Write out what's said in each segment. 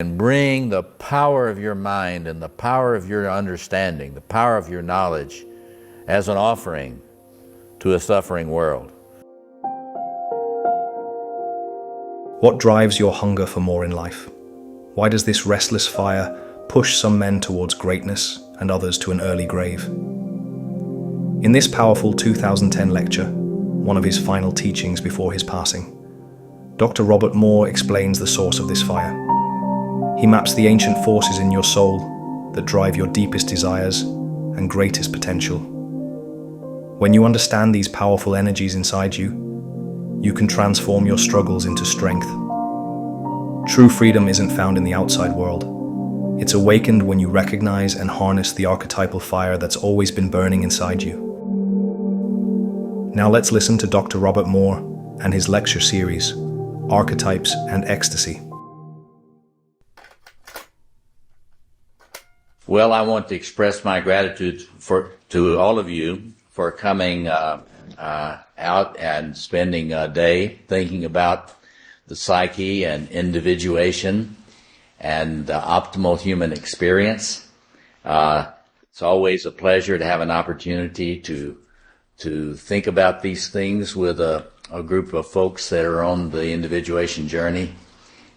and bring the power of your mind and the power of your understanding, the power of your knowledge as an offering to a suffering world. What drives your hunger for more in life? Why does this restless fire push some men towards greatness and others to an early grave? In this powerful 2010 lecture, one of his final teachings before his passing, Dr. Robert Moore explains the source of this fire. He maps the ancient forces in your soul that drive your deepest desires and greatest potential. When you understand these powerful energies inside you, you can transform your struggles into strength. True freedom isn't found in the outside world. It's awakened when you recognize and harness the archetypal fire that's always been burning inside you. Now let's listen to Dr. Robert Moore and his lecture series, Archetypes and Ecstasy. Well, I want to express my gratitude to all of you for coming out and spending a day thinking about the psyche and individuation and optimal human experience. It's always a pleasure to have an opportunity to think about these things with a group of folks that are on the individuation journey.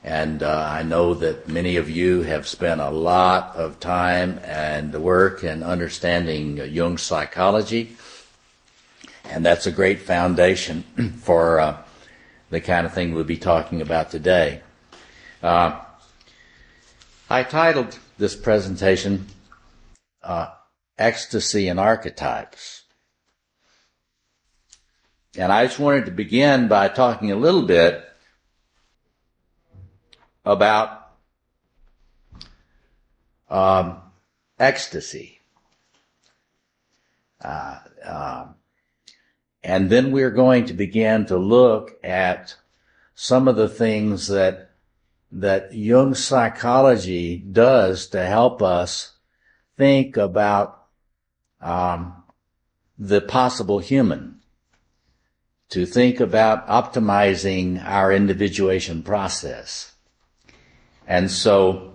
And I know that many of you have spent a lot of time and work in understanding Jung's psychology, and that's a great foundation for the kind of thing we'll be talking about today. I titled this presentation Ecstasy and Archetypes. And I just wanted to begin by talking a little bit about ecstasy. And then we're going to begin to look at some of the things that Jung's psychology does to help us think about the possible human, to think about optimizing our individuation process. And so,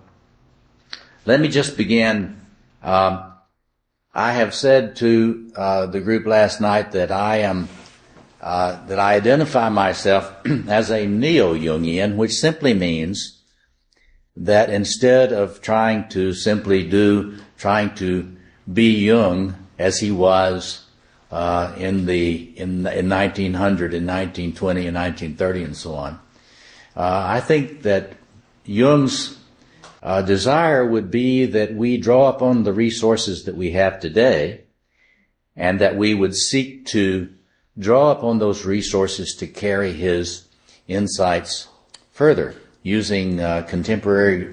let me just begin. I have said to the group last night that I identify myself as a neo-Jungian, which simply means that instead of trying to be Jung as he was in 1900 and 1920 and 1930 and so on, I think that Jung's desire would be that we draw upon the resources that we have today, and that we would seek to draw upon those resources to carry his insights further, using contemporary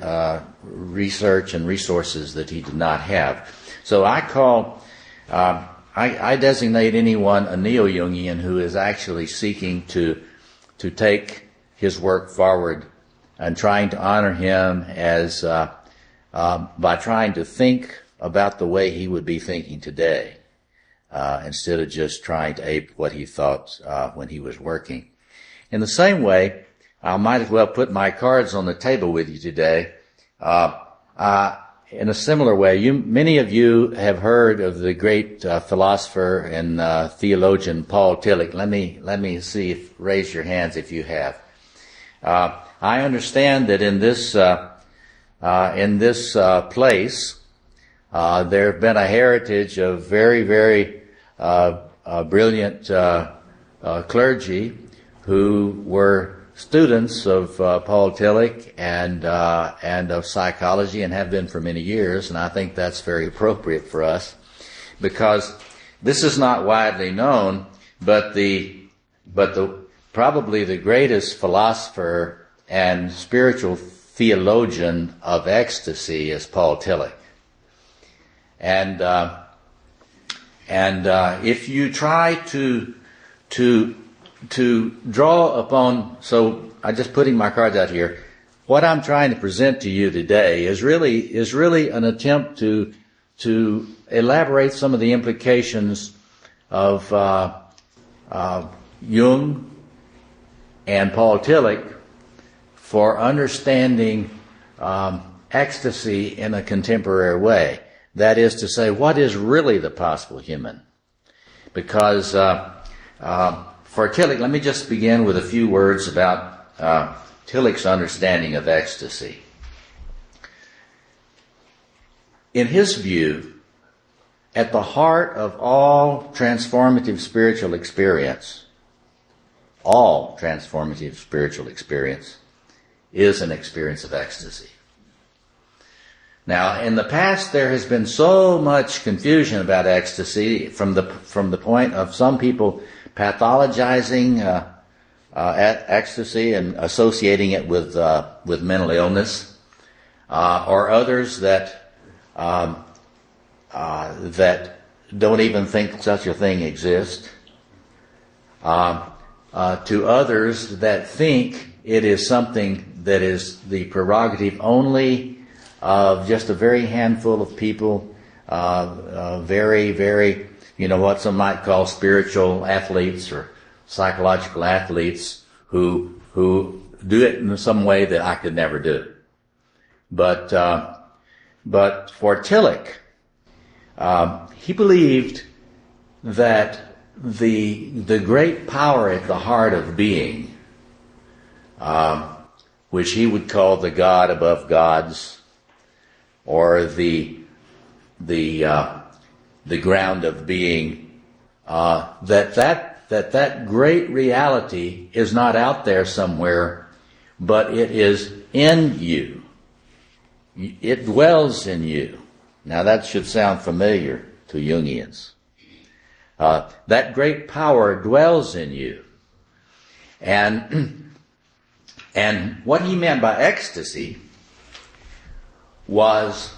research and resources that he did not have. So I designate anyone a neo-Jungian who is actually seeking to take his work forward and trying to honor him as by trying to think about the way he would be thinking today, instead of just trying to ape what he thought when he was working. In the same way, I might as well put my cards on the table with you today. In a similar way, many of you have heard of the great philosopher and theologian Paul Tillich. Let me see raise your hands if you have. I understand that in this place, there have been a heritage of very, very brilliant clergy who were students of Paul Tillich and of psychology, and have been for many years. And I think that's very appropriate for us, because this is not widely known, but probably the greatest philosopher and spiritual theologian of ecstasy is Paul Tillich. And if you try to draw upon, so I'm just putting my cards out here. What I'm trying to present to you today is really an attempt to elaborate some of the implications of Jung and Paul Tillich for understanding ecstasy in a contemporary way. That is to say, what is really the possible human? Because for Tillich, let me just begin with a few words about Tillich's understanding of ecstasy. In his view, at the heart of all transformative spiritual experience, is an experience of ecstasy. Now, in the past, there has been so much confusion about ecstasy from the point of some people pathologizing ecstasy and associating it with mental illness, or others that don't even think such a thing exists, to others that think it is something that is the prerogative only of just a very handful of people, very, very, what some might call spiritual athletes or psychological athletes who do it in some way that I could never do. But for Tillich, he believed that the great power at the heart of being, which he would call the God above gods, or the ground of being, that great reality is not out there somewhere, but it is in you. It dwells in you. Now that should sound familiar to Jungians. That great power dwells in you. And what he meant by ecstasy was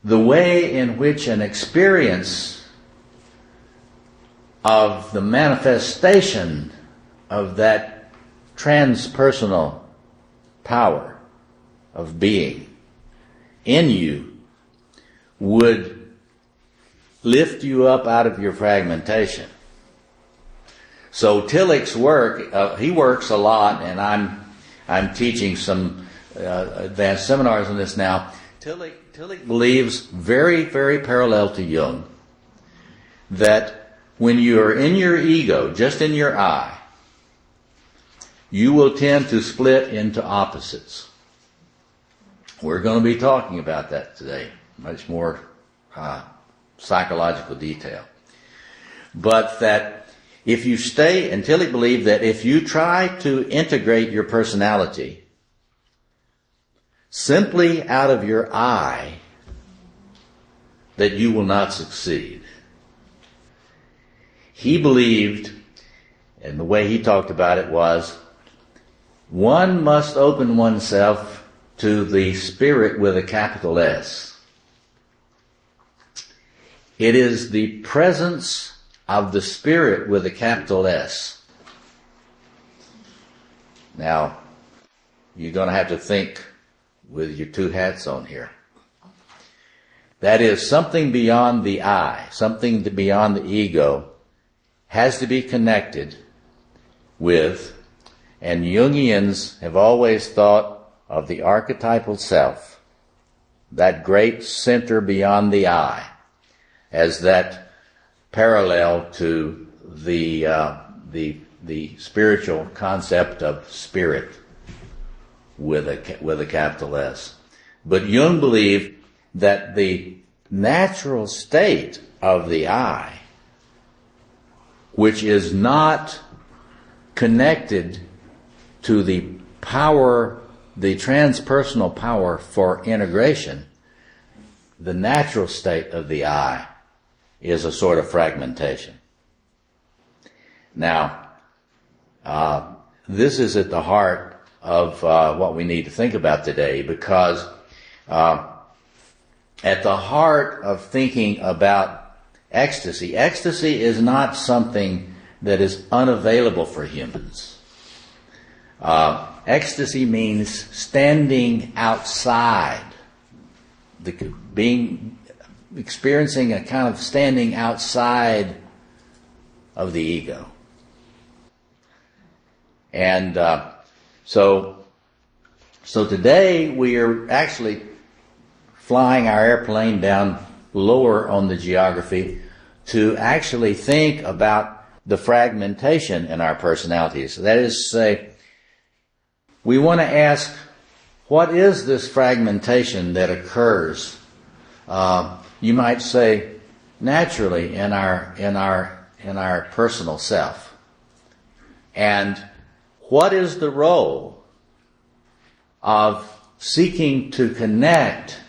the way in which an experience of the manifestation of that transpersonal power of being in you would lift you up out of your fragmentation. So Tillich's work, he works a lot, and I'm teaching some advanced seminars on this now. Tillich believes, very, very parallel to Jung, that when you are in your ego, just in your I, you will tend to split into opposites. We're going to be talking about that today, much more psychological detail. But that if you stay, and Tillich believed that if you try to integrate your personality simply out of your I, that you will not succeed. He believed, and the way he talked about it was, one must open oneself to the spirit with a capital S. It is the presence of the spirit with a capital S. Now, you're going to have to think with your two hats on here. That is, something beyond the I, something beyond the ego, has to be connected with, and Jungians have always thought of the archetypal self, that great center beyond the I, as that parallel to the spiritual concept of spirit with a capital S. But Jung believed that the natural state of the I, which is not connected to the power, the transpersonal power for integration, the natural state of the I is a sort of fragmentation. Now, this is at the heart of what we need to think about today, because at the heart of thinking about ecstasy is not something that is unavailable for humans. Ecstasy means standing outside, experiencing a kind of standing outside of the ego. And so So today we are actually flying our airplane down lower on the geography to actually think about the fragmentation in our personalities. That is to say, we want to ask, what is this fragmentation that occurs, you might say, naturally in our personal self? And what is the role of seeking to connect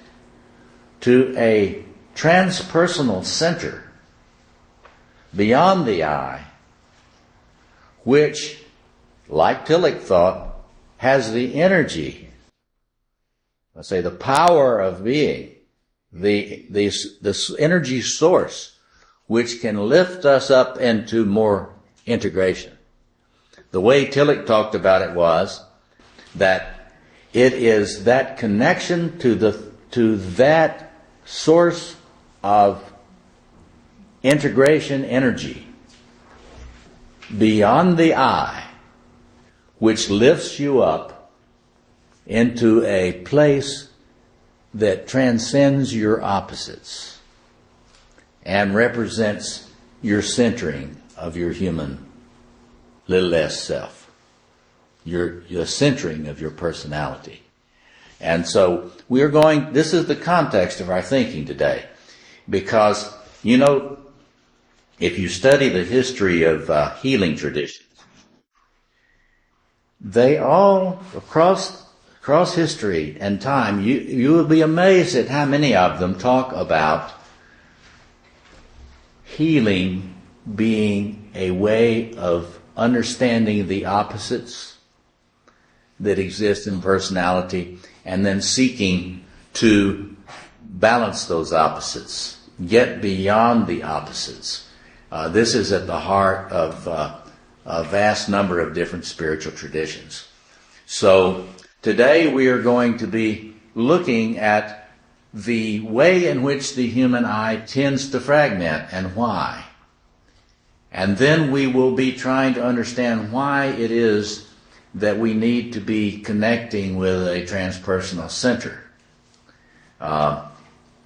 to a transpersonal center beyond the I, which, like Tillich thought, has the energy, let's say the power of being, this energy source which can lift us up into more integration. The way Tillich talked about it was that it is that connection to that source of integration energy beyond the I, which lifts you up into a place that transcends your opposites and represents your centering of your human little s self, your centering of your personality. And so this is the context of our thinking today, because, you know, if you study the history of healing traditions, they all, across history and time, you will be amazed at how many of them talk about healing being a way of understanding the opposites that exist in personality and then seeking to balance those opposites, get beyond the opposites. This is at the heart of a vast number of different spiritual traditions. So today we are going to be looking at the way in which the human I tends to fragment and why. And then we will be trying to understand why it is that we need to be connecting with a transpersonal center,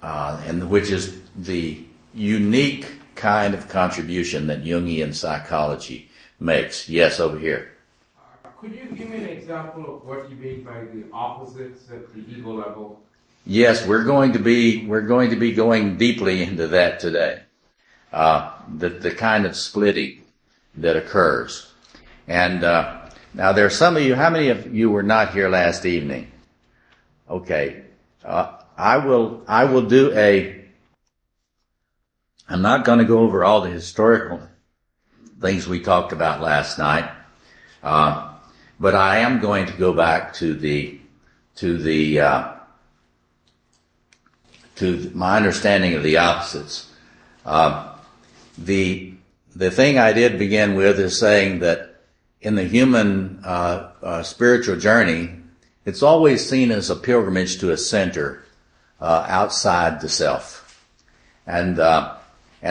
and which is the unique kind of contribution that Jungian psychology makes. Yes, over here. Could you give me an example of what you mean by the opposites at the ego level? Yes, we're going to be going deeply into that today. The kind of splitting that occurs. And now there are some of you, how many of you were not here last evening? Okay. I will do I'm not going to go over all the historical things we talked about last night, but I am going to go back to my understanding of the opposites. The thing I did begin with is saying that in the human spiritual journey, it's always seen as a pilgrimage to a center outside the self, and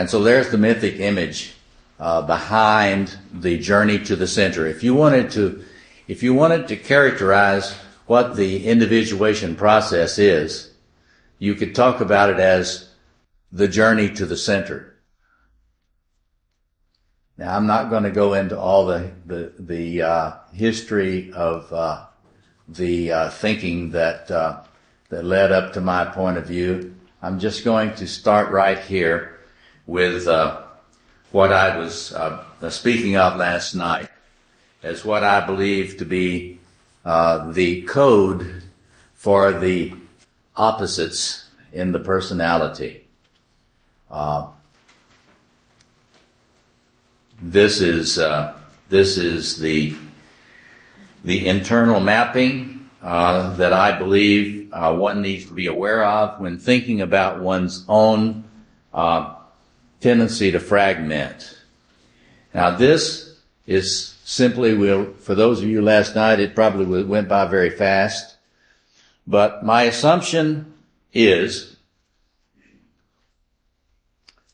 so there's the mythic image behind the journey to the center. If you wanted to characterize what the individuation process is, you could talk about it as the journey to the center. Now, I'm not going to go into all the history of the thinking that led up to my point of view. I'm just going to start right here with what I was speaking of last night as what I believe to be the code for the opposites in the personality. This is the internal mapping that I believe one needs to be aware of when thinking about one's own tendency to fragment. Now, this is simply, for those of you last night, it probably went by very fast, but my assumption is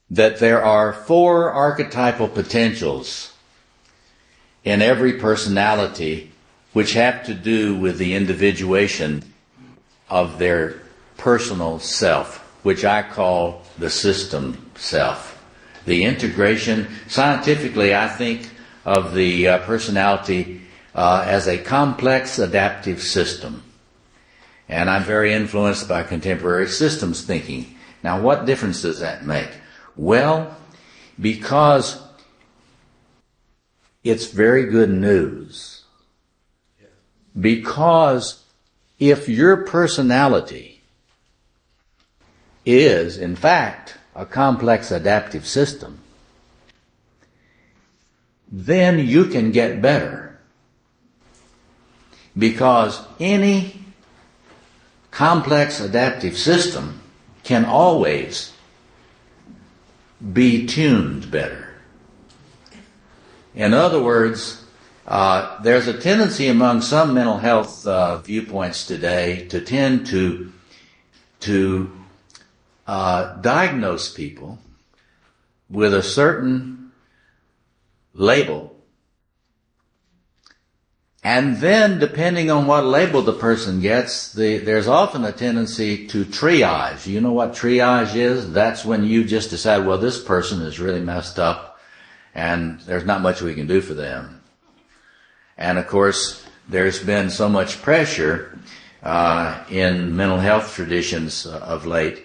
that there are 4 archetypal potentials in every personality which have to do with the individuation of their personal self, which I call the system self. The integration, scientifically, I think of the personality as a complex adaptive system. And I'm very influenced by contemporary systems thinking. Now, what difference does that make? Well, because it's very good news. Because if your personality is, in fact, a complex adaptive system, then you can get better. Because any complex adaptive system can always be tuned better. In other words, there's a tendency among some mental health viewpoints today to tend to diagnose people with a certain label, and then depending on what label the person gets, there's often a tendency to triage. You know what triage is? That's when you just decide, well, this person is really messed up and there's not much we can do for them. And of course, there's been so much pressure in mental health traditions of late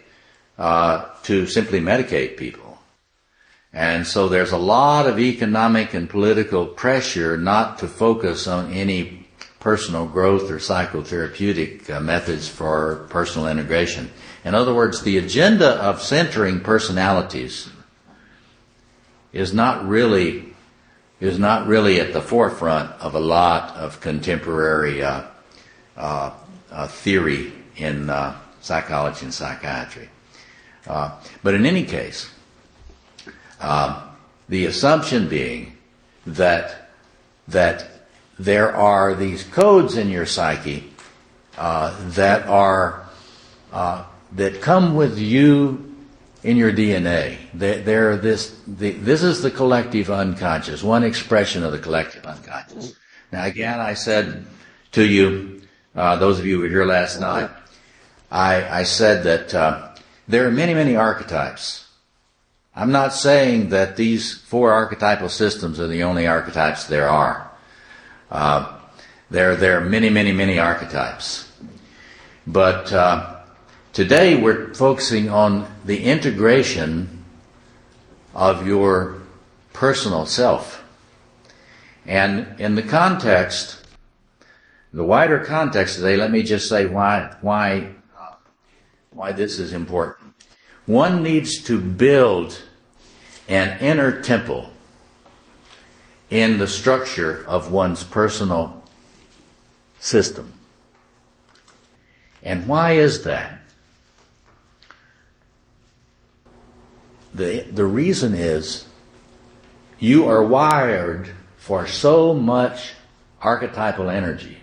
to simply medicate people. And so there's a lot of economic and political pressure not to focus on any personal growth or psychotherapeutic methods for personal integration. In other words, the agenda of centering personalities is not really at the forefront of a lot of contemporary theory in psychology and psychiatry. But in any case, the assumption being that there are these codes in your psyche that come with you in your DNA. This is the collective unconscious, one expression of the collective unconscious. Now again, I said to you, those of you who were here last night, I said that there are many, many archetypes. I'm not saying that these 4 archetypal systems are the only archetypes there are. There are many, many, many archetypes. But today we're focusing on the integration of your personal self. And in the context, the wider context today, let me just say why this is important. One needs to build an inner temple in the structure of one's personal system. And why is that? The reason is you are wired for so much archetypal energy.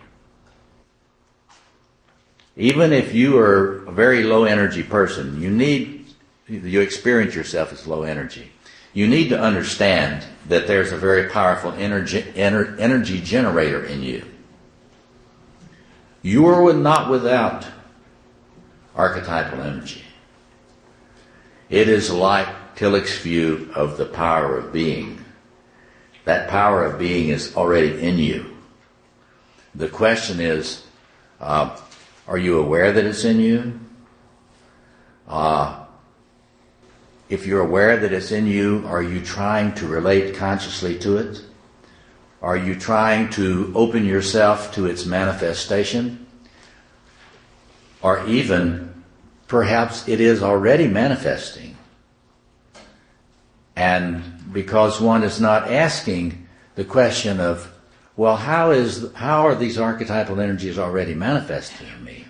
Even if you are a very low energy person, you experience yourself as low energy. You need to understand that there's a very powerful energy generator in you. You are not without archetypal energy. It is like Tillich's view of the power of being. That power of being is already in you. The question is, are you aware that it's in you? If you're aware that it's in you, are you trying to relate consciously to it? Are you trying to open yourself to its manifestation? Or even, perhaps it is already manifesting. And because one is not asking the question of, well, how are these archetypal energies already manifesting in me?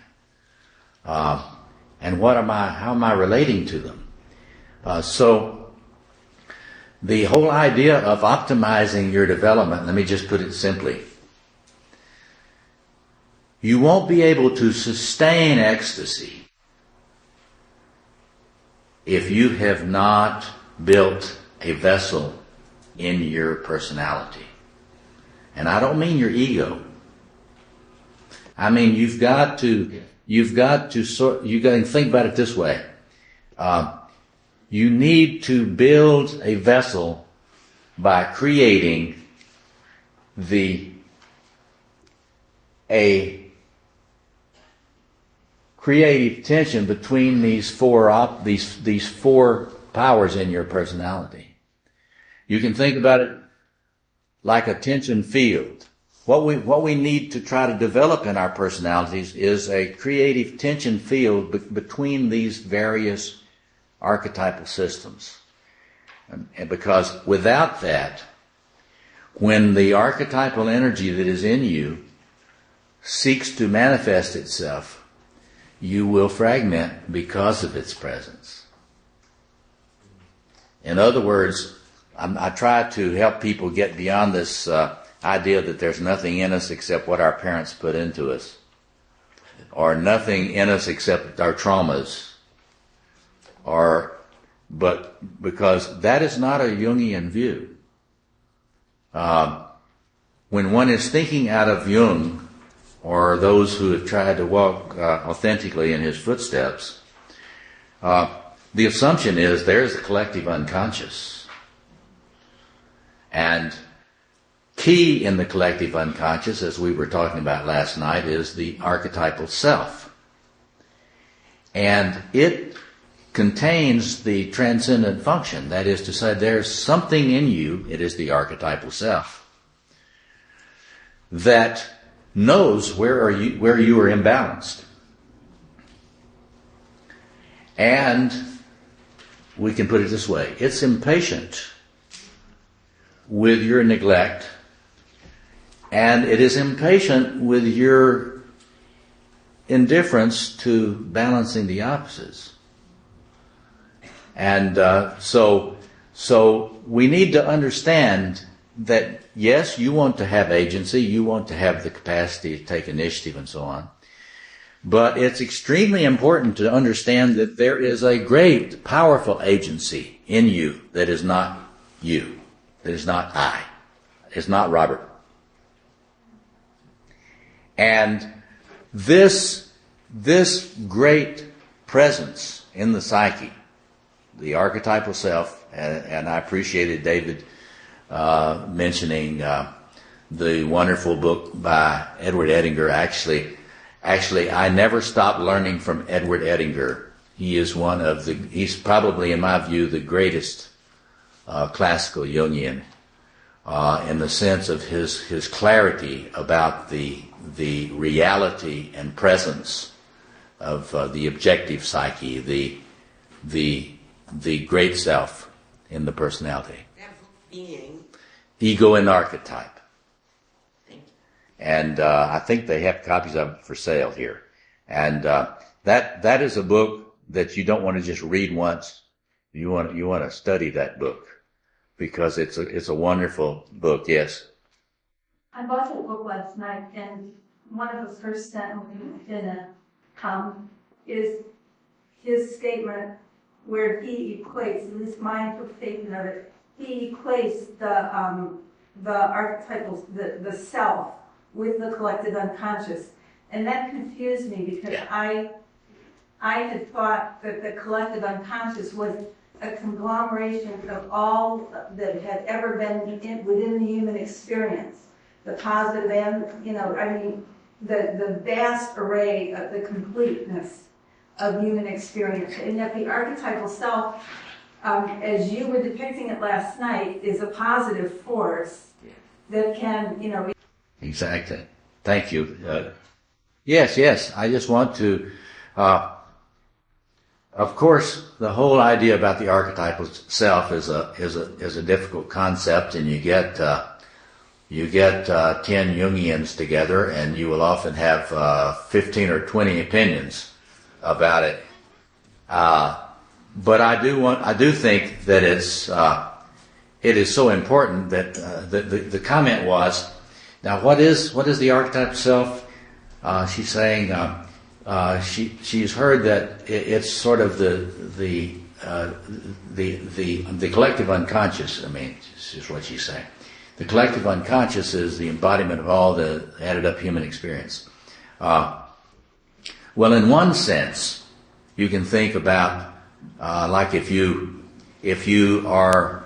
And how am I relating to them? So the whole idea of optimizing your development, let me just put it simply. You won't be able to sustain ecstasy if you have not built a vessel in your personality. And I don't mean your ego. I mean, you got to think about it this way. You need to build a vessel by creating a creative tension between these four powers in your personality. You can think about it like a tension field. What we need to try to develop in our personalities is a creative tension field between these various archetypal systems. And because without that, when the archetypal energy that is in you seeks to manifest itself, you will fragment because of its presence. In other words, I try to help people get beyond this idea that there's nothing in us except what our parents put into us, or nothing in us except our traumas, but because that is not a Jungian view. When one is thinking out of Jung, or those who have tried to walk authentically in his footsteps, the assumption is there's the collective unconscious. And key in the collective unconscious, as we were talking about last night, is the archetypal self. And it contains the transcendent function. That is to say, there's something in you, it is the archetypal self, that knows where you are imbalanced. And we can put it this way, it's impatient with your neglect, and it is impatient with your indifference to balancing the opposites. And so we need to understand that, yes, you want to have agency, you want to have the capacity to take initiative and so on, but it's extremely important to understand that there is a great, powerful agency in you that is not you, that is not I, it's not Robert. And this great presence in the psyche, the archetypal self, and I appreciated David mentioning the wonderful book by Edward Edinger. Actually, I never stopped learning from Edward Edinger. He is he's probably, in my view, the greatest classical Jungian in the sense of his clarity about the reality and presence of the objective psyche, the great self in the personality. Being. Ego and Archetype. And I think they have copies of it for sale here. And that is a book that you don't want to just read once. You want to study that book because it's a wonderful book. Yes. I bought the book last night, and one of the first sentences in it is his statement where he equates, in this mindful statement of it, he equates the archetypal, the self, with the collective unconscious. And that confused me because I had thought that the collective unconscious was a conglomeration of all that had ever been within the human experience. The positive and, the vast array of the completeness of human experience. And yet the archetypal self, as you were depicting it last night, is a positive force that can, Exactly. Thank you. Yes. I just want to, of course, the whole idea about the archetypal self is a difficult concept, and you get 10 Jungians together, and you will often have 15 or 20 opinions about it. But I do think that it is so important that the comment was, now what is the archetypal self? She's saying she's heard that it's sort of the collective unconscious. I mean, this is what she's saying. The collective unconscious is the embodiment of all the added up human experience. Well, in one sense, you can think about like if you are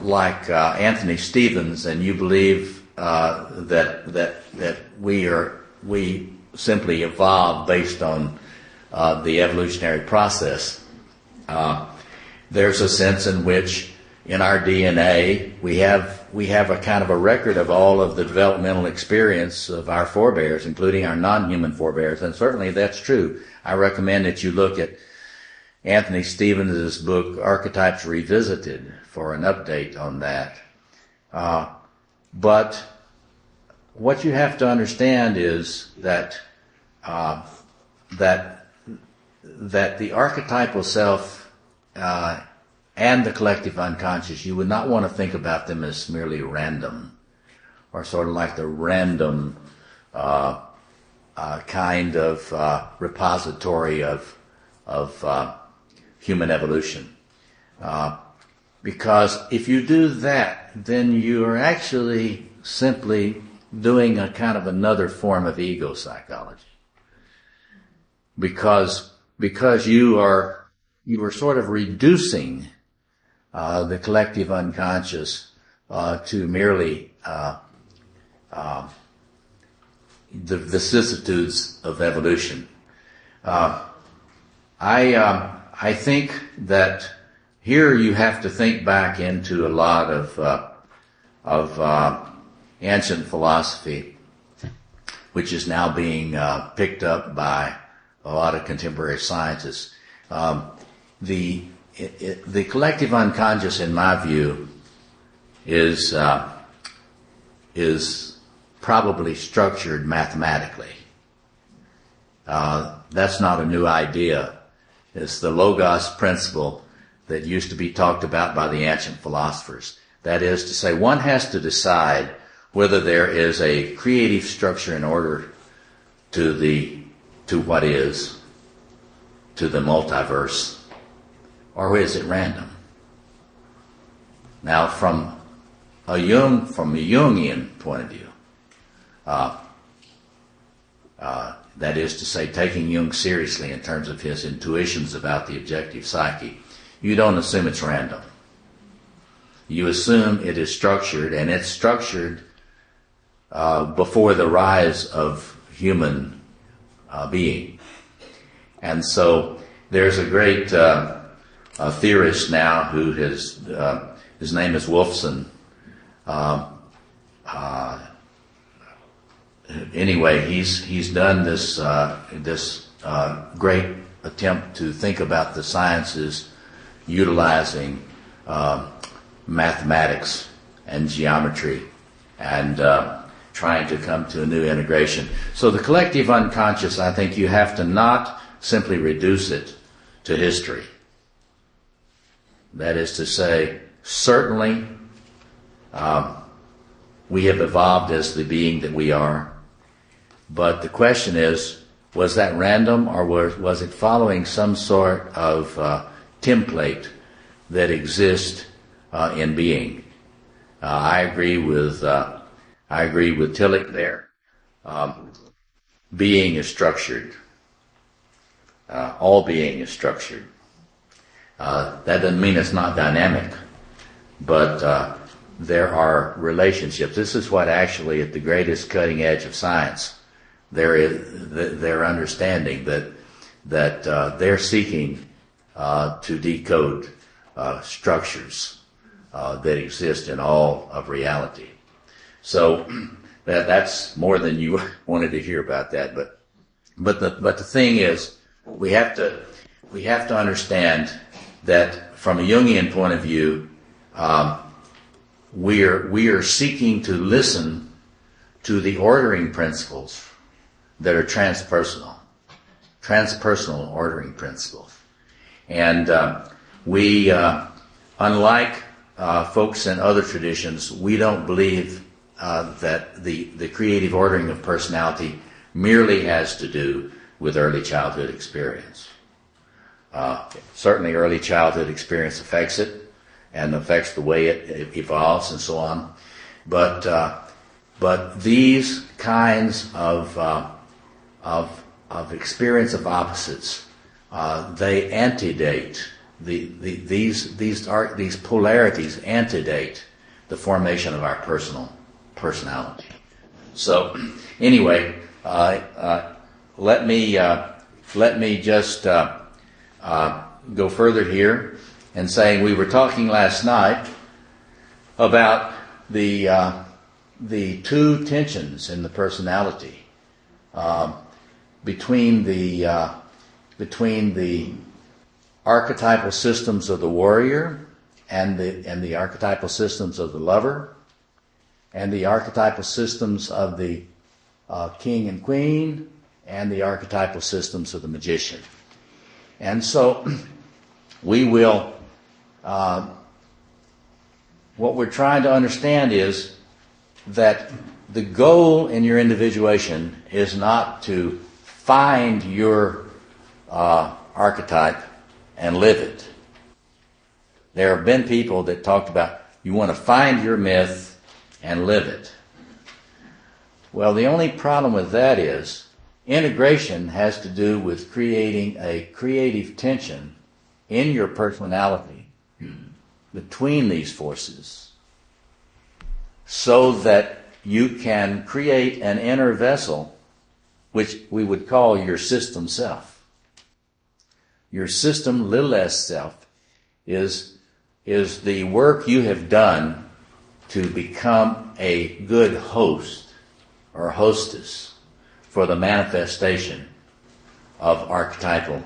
like Anthony Stevens, and you believe that we simply evolve based on the evolutionary process. There's a sense in which in our DNA we have a kind of a record of all of the developmental experience of our forebears, including our non-human forebears, and certainly that's true. I recommend that you look at Anthony Stevens' book Archetypes Revisited for an update on that. But what you have to understand is that the archetypal self and the collective unconscious, you would not want to think about them as merely random, or sort of like the random kind of repository of human evolution. Because if you do that, then you are actually simply doing a kind of another form of ego psychology. Because you are sort of reducing the collective unconscious to merely the vicissitudes of evolution. I think that here you have to think back into a lot of ancient philosophy, which is now being picked up by a lot of contemporary scientists. The collective unconscious, in my view, is probably structured mathematically. That's not a new idea. It's the logos principle that used to be talked about by the ancient philosophers. That is to say, one has to decide whether there is a creative structure and order to what is, to the multiverse, or is it random? Now, from a Jungian point of view, that is to say, taking Jung seriously in terms of his intuitions about the objective psyche, you don't assume it's random. You assume it is structured, and it's structured before the rise of human being. And so there's a great theorist now who his name is Wolfson. Anyway, he's done this great attempt to think about the sciences utilizing mathematics and geometry and trying to come to a new integration. So the collective unconscious, I think you have to not simply reduce it to history. That is to say, certainly we have evolved as the being that we are, but the question is, was that random, or was it following some sort of template that exists in being? I agree with Tillich there. Being is structured. All being is structured. That doesn't mean it's not dynamic, but there are relationships. This is what actually, at the greatest cutting edge of science, they're understanding that they're seeking to decode structures that exist in all of reality. So that's more than you wanted to hear about that. But the thing is, we have to understand that from a Jungian point of view, we are seeking to listen to the ordering principles that are transpersonal ordering principles. And we, unlike folks in other traditions, we don't believe that the creative ordering of personality merely has to do with early childhood experience. Certainly early childhood experience affects it and affects the way it evolves and so on. But But these kinds of experience of opposites, they antedate these polarities antedate the formation of our personality. So, anyway, let me just go further here and say we were talking last night about the two tensions in the personality between the archetypal systems of the warrior and the archetypal systems of the lover, and the archetypal systems of the king and queen, and the archetypal systems of the magician. And so we will, what we're trying to understand is that the goal in your individuation is not to find your archetype and live it. There have been people that talked about you want to find your myth and live it. Well, the only problem with that is integration has to do with creating a creative tension in your personality between these forces so that you can create an inner vessel which we would call your system self. Your system, little s self, is the work you have done to become a good host or hostess for the manifestation of archetypal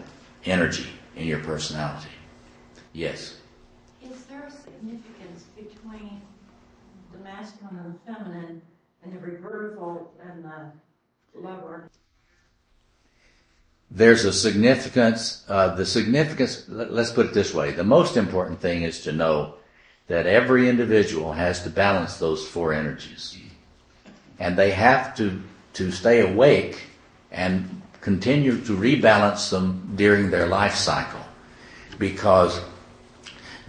energy in your personality. Yes? Is there a significance between the masculine and the feminine and the reversal and the lower? There's a significance, let's put it this way. The most important thing is to know that every individual has to balance those four energies. And they have to stay awake and continue to rebalance them during their life cycle. Because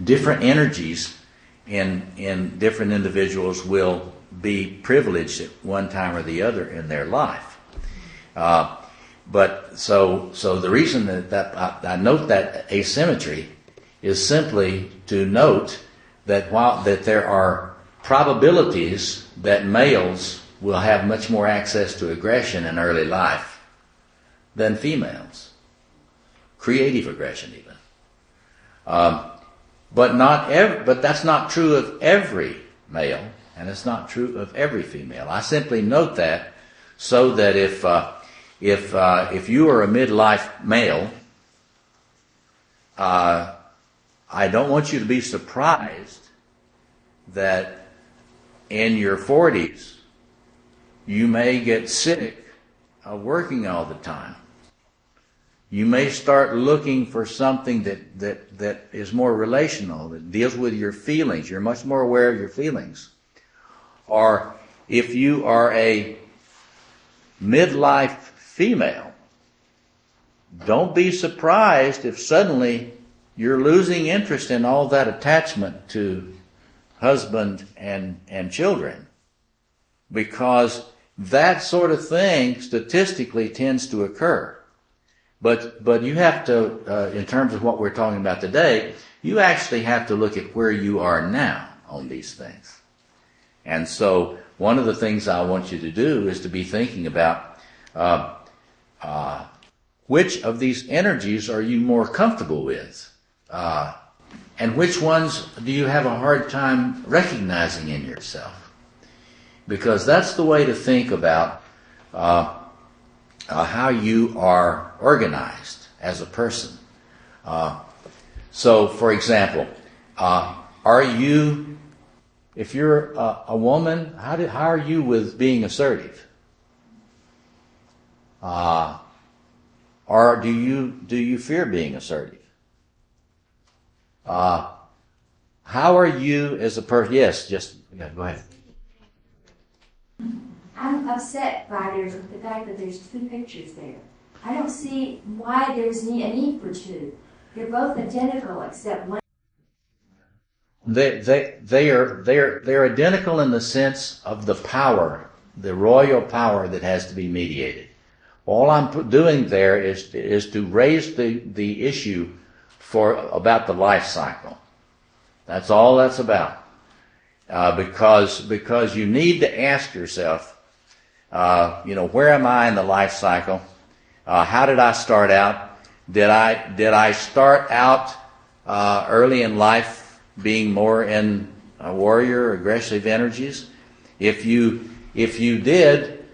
different energies in different individuals will be privileged at one time or the other in their life. But so the reason that I note that asymmetry is simply to note that that there are probabilities that males will have much more access to aggression in early life than females. Creative aggression even. But that's not true of every male, and it's not true of every female. I simply note that so that if you are a midlife male, I don't want you to be surprised that in your 40s you may get sick of working all the time. You may start looking for something that is more relational, that deals with your feelings. You're much more aware of your feelings. Or if you are a midlife female, don't be surprised if suddenly you're losing interest in all that attachment to husband and children, because that sort of thing statistically tends to occur. But you have to, in terms of what we're talking about today, you actually have to look at where you are now on these things. And so one of the things I want you to do is to be thinking about which of these energies are you more comfortable with? And which ones do you have a hard time recognizing in yourself? Because that's the way to think about how you are organized as a person. So, for example, if you're a woman, how are you with being assertive? Or do you fear being assertive? How are you as a person? Yes, go ahead. I'm upset by the fact that there's two pictures there. I don't see why there's a need for two. They're both identical except one. They're identical in the sense of the power the royal power that has to be mediated. All I'm doing there is to raise the issue about the life cycle. That's all that's about. Because you need to ask yourself, where am I in the life cycle? How did I start out? Did I start out early in life being more in warrior, aggressive energies? If you did,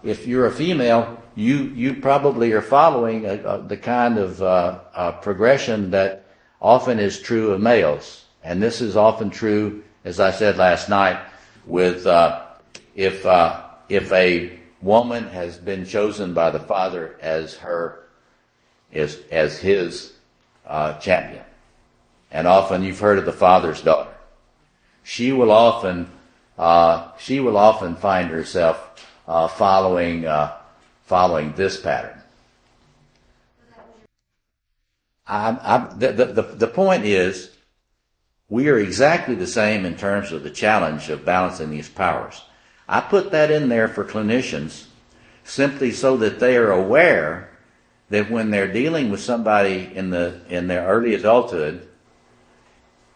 if you're a female, you probably are following the kind of progression that often is true of males, and this is often true, as I said last night, with if a woman has been chosen by the father as his champion, and often you've heard of the father's daughter. She will often find herself following this pattern. The point is, we are exactly the same in terms of the challenge of balancing these powers. I put that in there for clinicians simply so that they are aware that when they're dealing with somebody in their early adulthood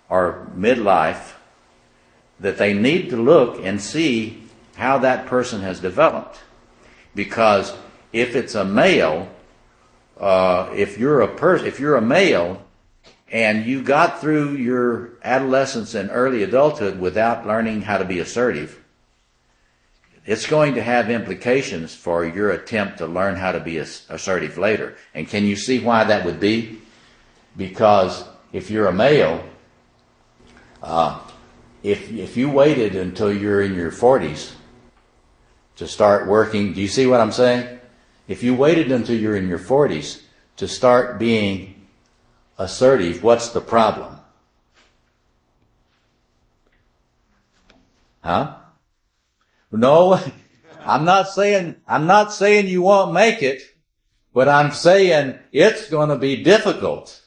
or midlife, that they need to look and see how that person has developed. Because if it's a male, if you're a male and you got through your adolescence and early adulthood without learning how to be assertive, it's going to have implications for your attempt to learn how to be assertive later. And can you see why that would be? Because if you're a male, if you waited until you're in your 40s to start working, do you see what I'm saying? If you waited until you're in your 40s to start being assertive, what's the problem? Huh? No, I'm not saying you won't make it, but I'm saying it's going to be difficult.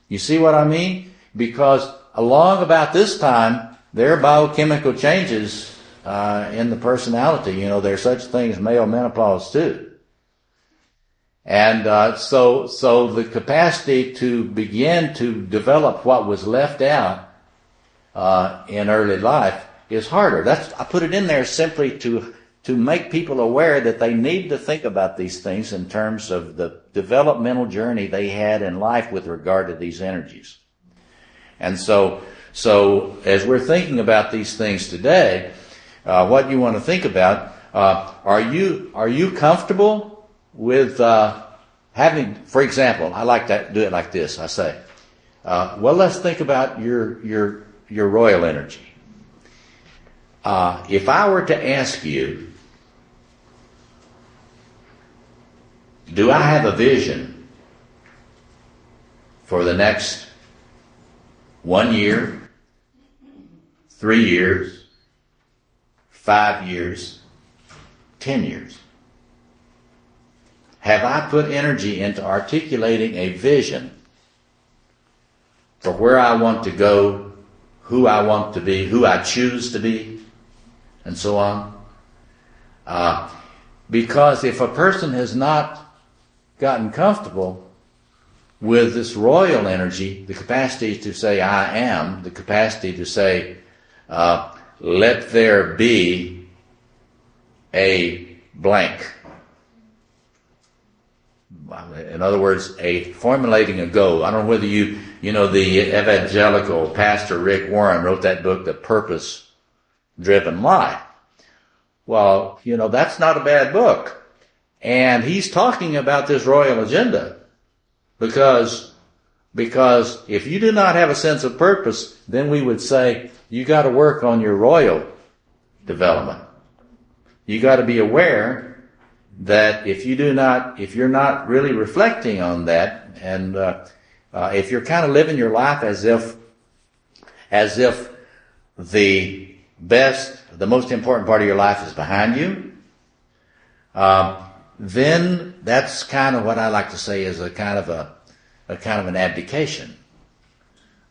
You see what I mean? Because along about this time, there are biochemical changes in the personality. There's such things as male menopause too. And so the capacity to begin to develop what was left out in early life is harder. I put it in there simply to make people aware that they need to think about these things in terms of the developmental journey they had in life with regard to these energies. And so as we're thinking about these things today, what you want to think about, are you comfortable with having, for example, I like to do it like this. I say, well, let's think about your royal energy. If I were to ask you, do I have a vision for the next 1 year, 3 years, 5 years, 10 years? Have I put energy into articulating a vision for where I want to go, who I want to be, who I choose to be, and so on? Because if a person has not gotten comfortable with this royal energy, the capacity to say I am, the capacity to say let there be a blank. In other words, formulating a goal. I don't know whether the evangelical pastor Rick Warren wrote that book, The Purpose-Driven Life. Well, that's not a bad book. And he's talking about this royal agenda. Because if you do not have a sense of purpose, then we would say you got to work on your royal development. You got to be aware that if you're not really reflecting on that, and if you're kind of living your life as if the most important part of your life is behind you, then that's kind of what I like to say is a kind of an abdication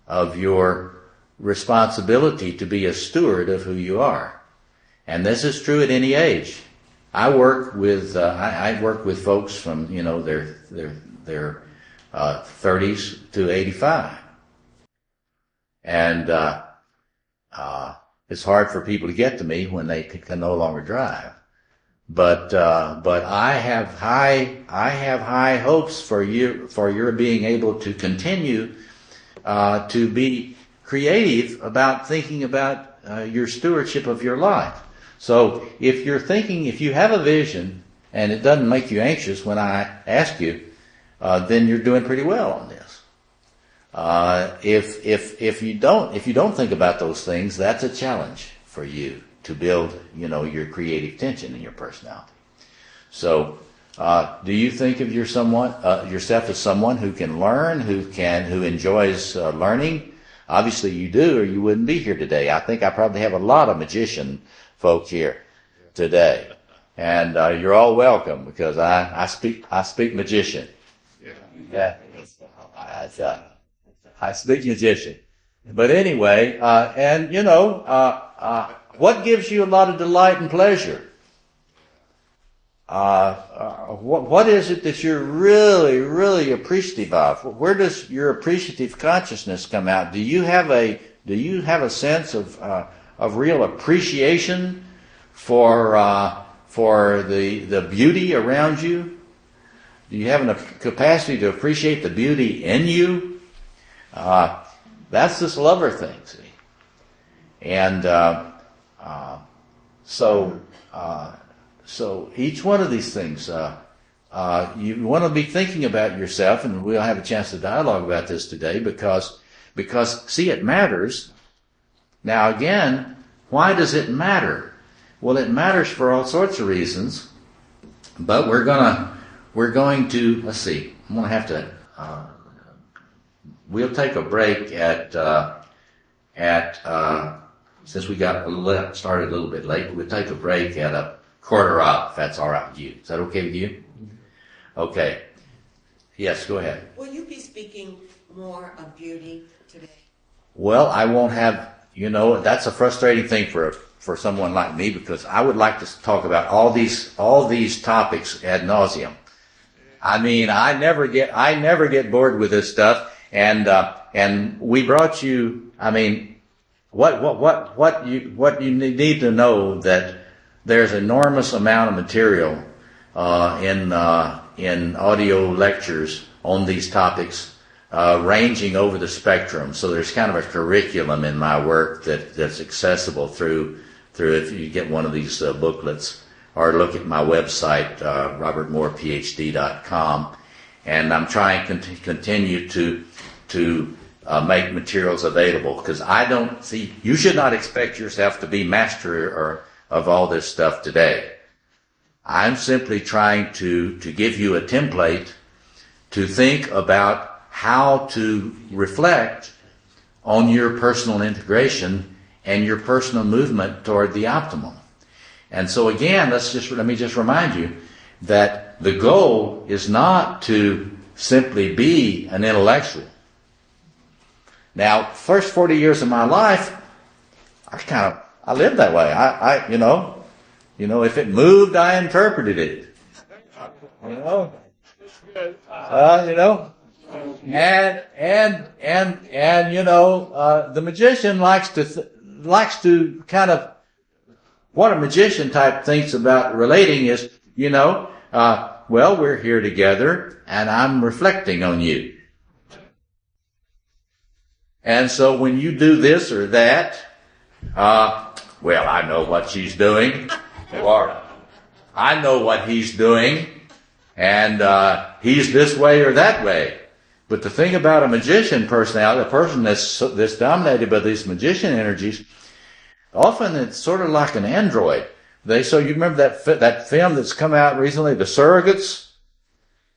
of your responsibility to be a steward of who you are. And this is true at any age. I work with folks from their 30s to 85, and it's hard for people to get to me when they can no longer drive. But I have high hopes for your being able to continue to be creative about thinking about your stewardship of your life. So if you have a vision and it doesn't make you anxious when I ask you, then you're doing pretty well on this. If you don't think about those things, that's a challenge for you to build, your creative tension in your personality. So, do you think of yourself as someone who can learn, who enjoys learning? Obviously you do, or you wouldn't be here today. I think I probably have a lot of magician folk here today, and you're all welcome, because I speak magician. Yeah, I speak magician. But anyway, what gives you a lot of delight and pleasure? What is it that you're really, really appreciative of? Where does your appreciative consciousness come out? Do you have a sense of real appreciation for the beauty around you? Do you have a capacity to appreciate the beauty in you? That's this lover thing, see. And so each one of these things, you want to be thinking about yourself, and we'll have a chance to dialogue about this today, because see, it matters. Now again, why does it matter? Well, it matters for all sorts of reasons, but we're going to let's see. I'm going to have to. We'll take a break since we got started a little bit late. We'll take a break at a quarter up, if that's all right with you. Is that okay with you? Okay. Yes, go ahead. Will you be speaking more of beauty today? Well, I won't have. That's a frustrating thing for someone like me, because I would like to talk about all these topics ad nauseum. I mean, I never get bored with this stuff. And we brought you. I mean, what you need to know, that there's enormous amount of material in audio lectures on these topics, ranging over the spectrum. So there's kind of a curriculum in my work that's accessible through if you get one of these booklets, or look at my website, robertmoorephd.com. And I'm trying to continue to make materials available, because you should not expect yourself to be master of all this stuff today. I'm simply trying to give you a template to think about how to reflect on your personal integration and your personal movement toward the optimum. And so again, let me just remind you that the goal is not to simply be an intellectual. Now, first 40 years of my life, I lived that way. If it moved, I interpreted it. The magician likes to kind of, what a magician type thinks about relating is, well, we're here together and I'm reflecting on you. And so when you do this or that, well, I know what she's doing, or I know what he's doing, and he's this way or that way. But the thing about a magician personality, a person that's dominated by these magician energies, often it's sort of like an android. So you remember that film that's come out recently, The Surrogates?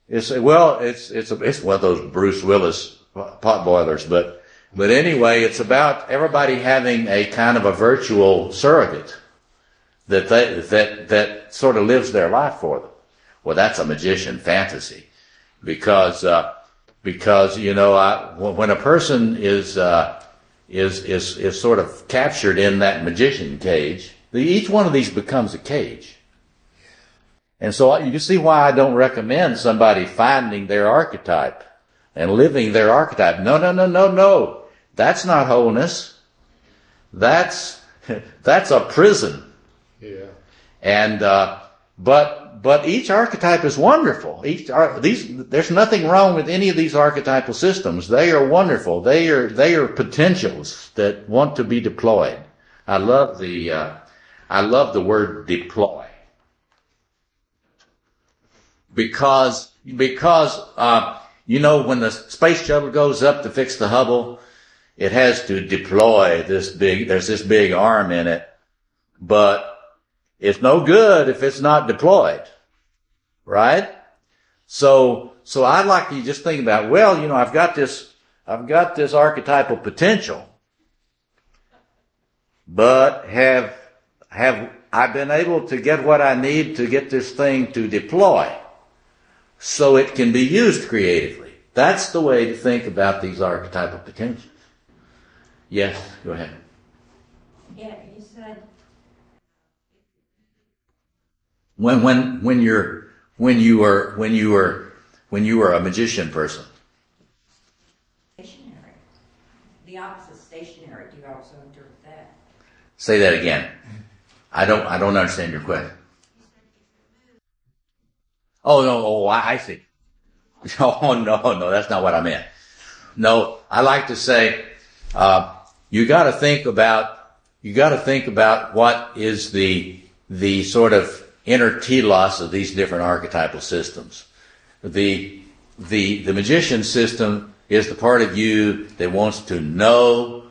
It's one of those Bruce Willis potboilers, but anyway, it's about everybody having a kind of a virtual surrogate that sort of lives their life for them. Well, that's a magician fantasy, because when a person is sort of captured in that magician cage, each one of these becomes a cage. And so you see why I don't recommend somebody finding their archetype and living their archetype. No, no, no, no, no. That's not wholeness. That's a prison. Yeah. And but each archetype is wonderful. There's nothing wrong with any of these archetypal systems. They are wonderful. They are potentials that want to be deployed. I love the word deploy. Because you know, when the space shuttle goes up to fix the Hubble, it has to deploy there's this big arm in it, but it's no good if it's not deployed, right? So I'd like you to just think about, well, you know, I've got this archetypal potential, but have I been able to get what I need to get this thing to deploy so it can be used creatively? That's the way to think about these archetypal potentials. Yes, go ahead. Yeah, you said when you were a magician person. stationary. The opposite stationary. Do you also interpret that? Say that again. I don't understand your question. Oh no, I see. Oh no, that's not what I meant. No, I like to say, you got to think about what is the sort of inner telos of these different archetypal systems. The magician system is the part of you that wants to know,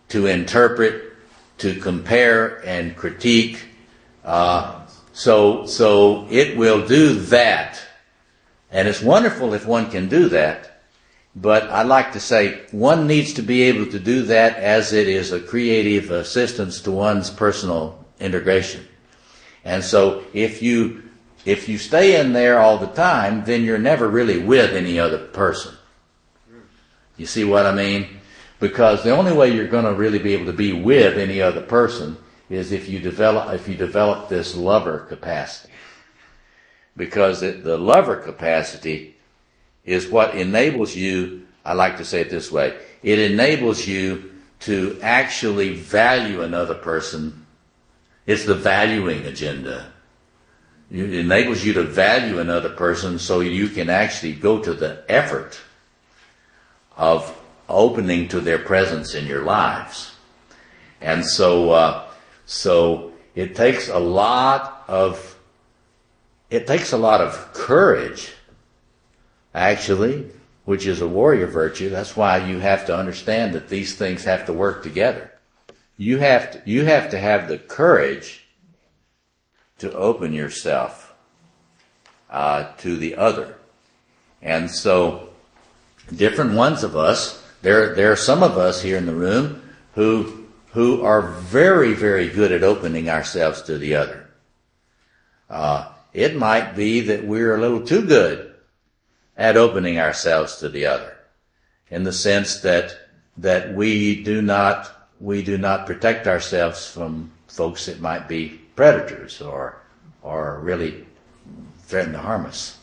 to interpret, to compare and critique. So it will do that. And it's wonderful if one can do that. But I like to say one needs to be able to do that as it is a creative assistance to one's personal integration. And so if you stay in there all the time, then you're never really with any other person. You see what I mean? Because the only way you're going to really be able to be with any other person is if you develop this lover capacity. Because the lover capacity is what enables you, I like to say it this way, it enables you to actually value another person. It's the valuing agenda. It enables you to value another person so you can actually go to the effort of opening to their presence in your lives. And so it takes a lot of courage, actually, which is a warrior virtue. That's why you have to understand that these things have to work together. You have to have the courage to open yourself to the other. And so different ones of us, there are some of us here in the room who are very, very good at opening ourselves to the other. It might be that we're a little too good at opening ourselves to the other, in the sense that we do not protect ourselves from folks that might be predators or really threaten to harm us.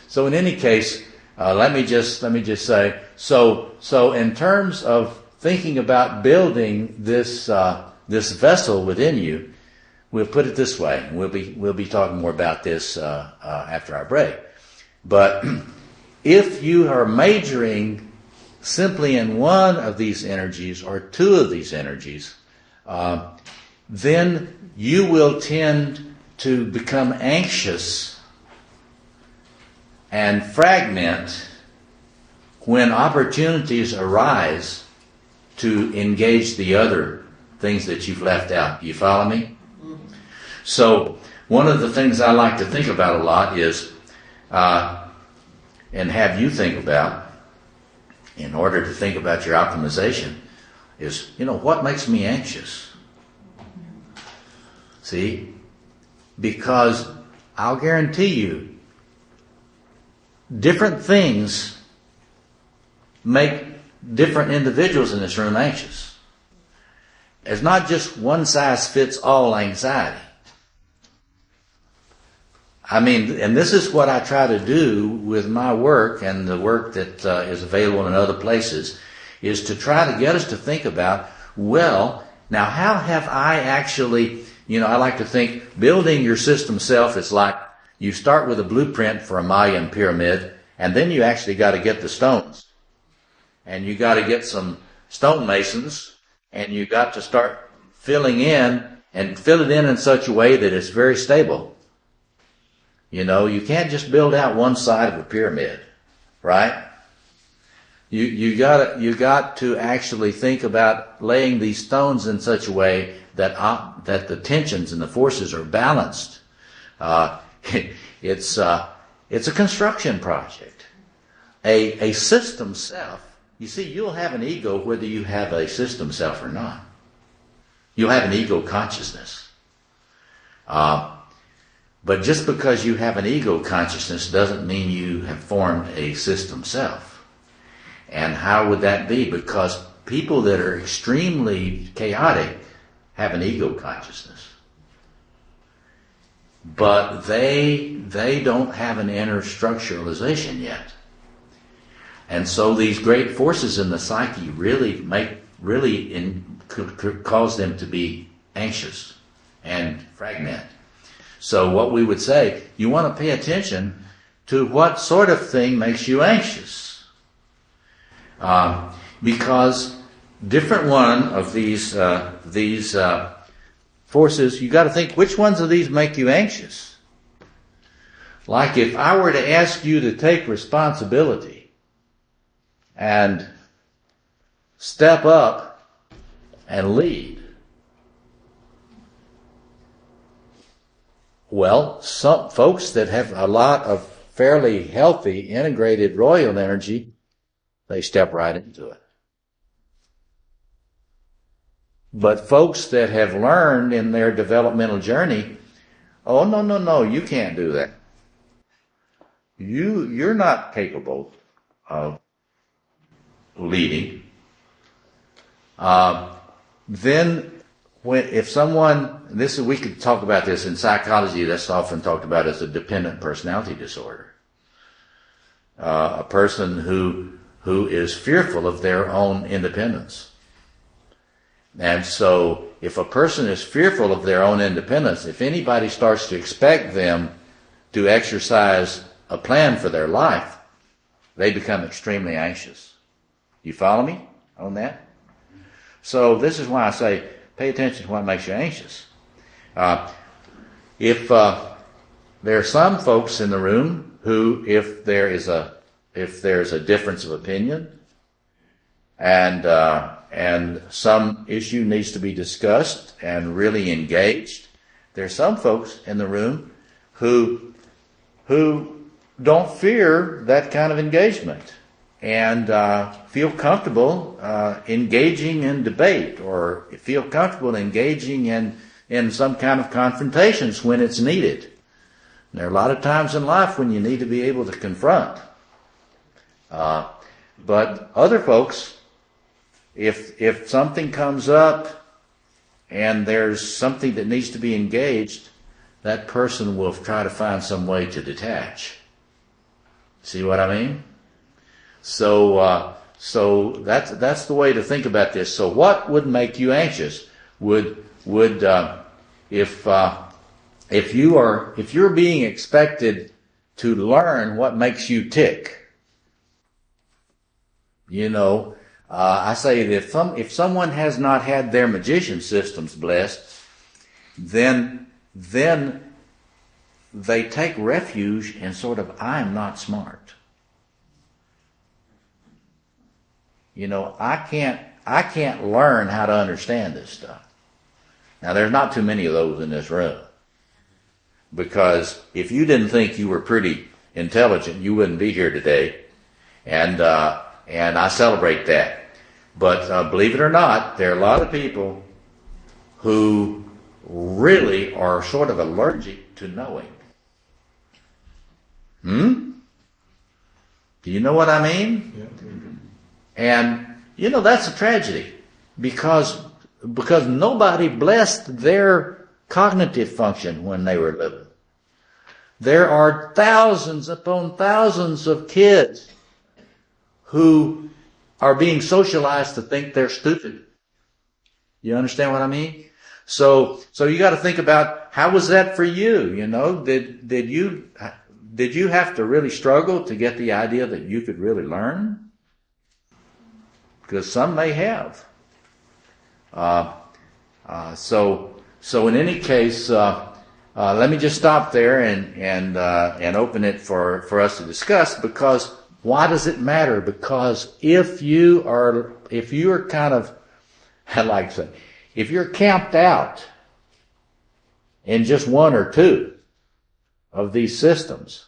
So in any case, let me just say, so in terms of thinking about building this vessel within you, we'll put it this way. We'll be talking more about this after our break. But if you are majoring simply in one of these energies or two of these energies, then you will tend to become anxious and fragment when opportunities arise to engage the other things that you've left out. You follow me? So one of the things I like to think about a lot is, and have you think about, in order to think about your optimization, is, what makes me anxious? See? Because I'll guarantee you, different things make different individuals in this room anxious. is not just one size fits all anxiety. I mean, and this is what I try to do with my work and the work that is available in other places, is to try to get us to think about, well, now how have I actually, I like to think building your system self is like you start with a blueprint for a Mayan pyramid, and then you actually got to get the stones. And you got to get some stonemasons, and you got to start filling in and fill it in such a way that it's very stable. You can't just build out one side of a pyramid, right? You got to actually think about laying these stones in such a way that the tensions and the forces are balanced. It's a construction project. A system self. You see, you'll have an ego whether you have a system self or not. You'll have an ego consciousness. But just because you have an ego consciousness doesn't mean you have formed a system self. And how would that be? Because people that are extremely chaotic have an ego consciousness. But they don't have an inner structuralization yet. And so these great forces in the psyche could cause them to be anxious and fragment. So what we would say, you want to pay attention to what sort of thing makes you anxious. Because different one of these forces, you got to think which ones of these make you anxious. Like if I were to ask you to take responsibility and step up and lead, well, some folks that have a lot of fairly healthy integrated royal energy, they step right into it. But folks that have learned in their developmental journey, oh, no, you can't do that. You're not capable of leading. Then if someone, we could talk about this in psychology, that's often talked about as a dependent personality disorder. A person who is fearful of their own independence. And so if a person is fearful of their own independence, if anybody starts to expect them to exercise a plan for their life, they become extremely anxious. You follow me on that? So this is why I say, pay attention to what makes you anxious. If there are some folks in the room who, if there's a difference of opinion and some issue needs to be discussed and really engaged, there are some folks in the room who don't fear that kind of engagement and feel comfortable engaging in debate or feel comfortable engaging in some kind of confrontations when it's needed. And there are a lot of times in life when you need to be able to confront. But other folks, if something comes up and there's something that needs to be engaged, that person will try to find some way to detach. See what I mean? So that's the way to think about this. So what would make you anxious? If you're being expected to learn what makes you tick, I say that if someone has not had their magician systems blessed, then they take refuge in sort of, I'm not smart. I can't learn how to understand this stuff. Now, there's not too many of those in this room. Because if you didn't think you were pretty intelligent, you wouldn't be here today. And I celebrate that. But believe it or not, there are a lot of people who really are sort of allergic to knowing. Do you know what I mean? Yeah. And, that's a tragedy. Because because nobody blessed their cognitive function when they were living. There are thousands upon thousands of kids who are being socialized to think they're stupid. You understand what I mean? So you got to think about, how was that for you? You know, did you have to really struggle to get the idea that you could really learn? Because some may have. So in any case, let me just stop there and open it for us to discuss. Because why does it matter? Because if you are kind of, I like to say, if you're camped out in just one or two of these systems,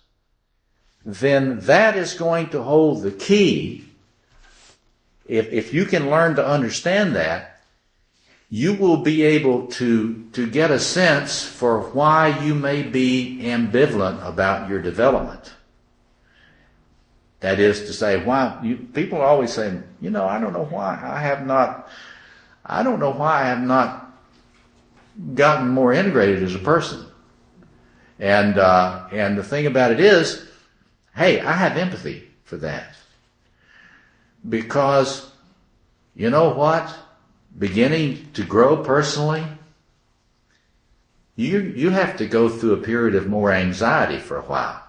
then that is going to hold the key. If you can learn to understand that, you will be able to get a sense for why you may be ambivalent about your development. That is to say, people always say, you know, I don't know why I have not gotten more integrated as a person. And the thing about it is, hey, I have empathy for that. Because, you know what? Beginning to grow personally, you have to go through a period of more anxiety for a while.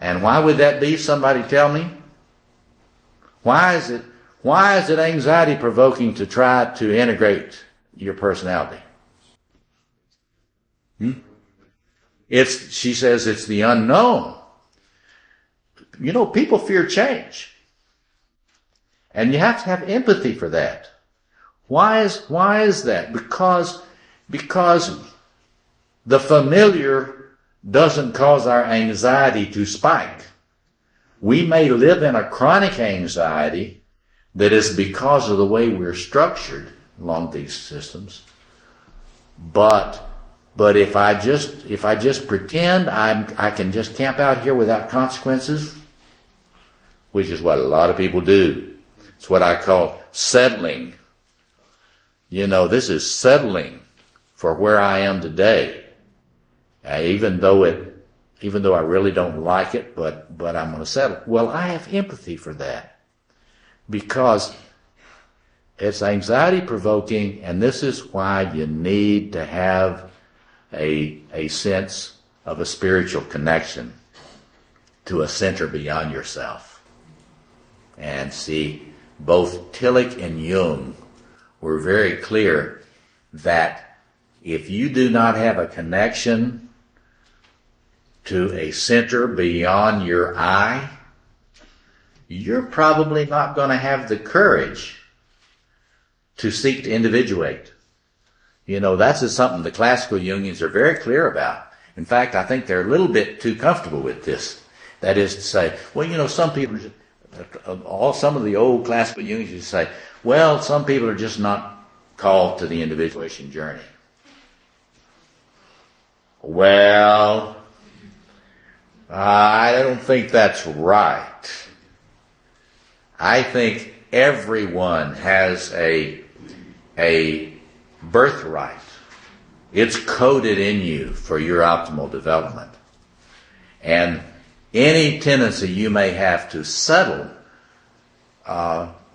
And why would that be? Somebody tell me. Why is it anxiety provoking to try to integrate your personality? She says it's the unknown. You know, people fear change. And you have to have empathy for that. Why is that? Because the familiar doesn't cause our anxiety to spike. We may live in a chronic anxiety that is because of the way we're structured along these systems. But if I just pretend I can just camp out here without consequences, which is what a lot of people do. It's what I call settling. You know, this is settling for where I am today. Even though I really don't like it, but I'm going to settle. Well, I have empathy for that because it's anxiety provoking, and this is why you need to have a sense of a spiritual connection to a center beyond yourself. And see, both Tillich and Jung were very clear that if you do not have a connection to a center beyond your I, you're probably not going to have the courage to seek to individuate. You know, that's just something the classical Jungians are very clear about. In fact, I think they're a little bit too comfortable with this. That is to say, well, you know, some of the old classical Jungians used to say, well, some people are just not called to the individuation journey. Well, I don't think that's right. I think everyone has a birthright. It's coded in you for your optimal development. And any tendency you may have to settle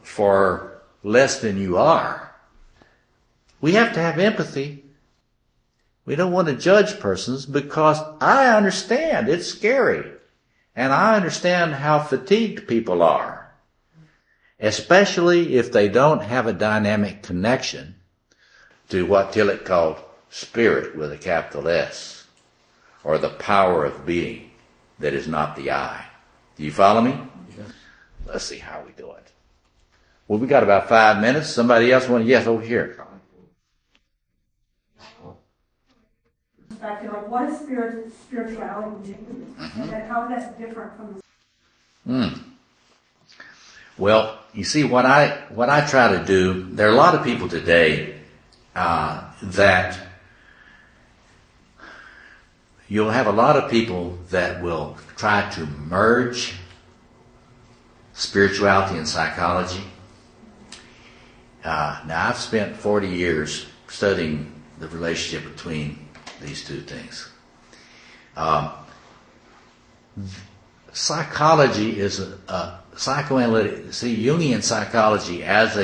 for less than you are, we have to have empathy. We don't want to judge persons because I understand it's scary. And I understand how fatigued people are, especially if they don't have a dynamic connection to what Tillich called spirit with a capital S, or the power of being that is not the I. Do you follow me? Yeah. Let's see how we do it. Well, we got about 5 minutes. Somebody else want to? Yes, over here. What is spirituality? And then how that's different from the Well, you see, what I try to do, there are a lot of people today that you'll have a lot of people that will try to merge spirituality and psychology. Now, I've spent 40 years studying the relationship between these two things. Psychology is a psychoanalytic. See, Jungian psychology as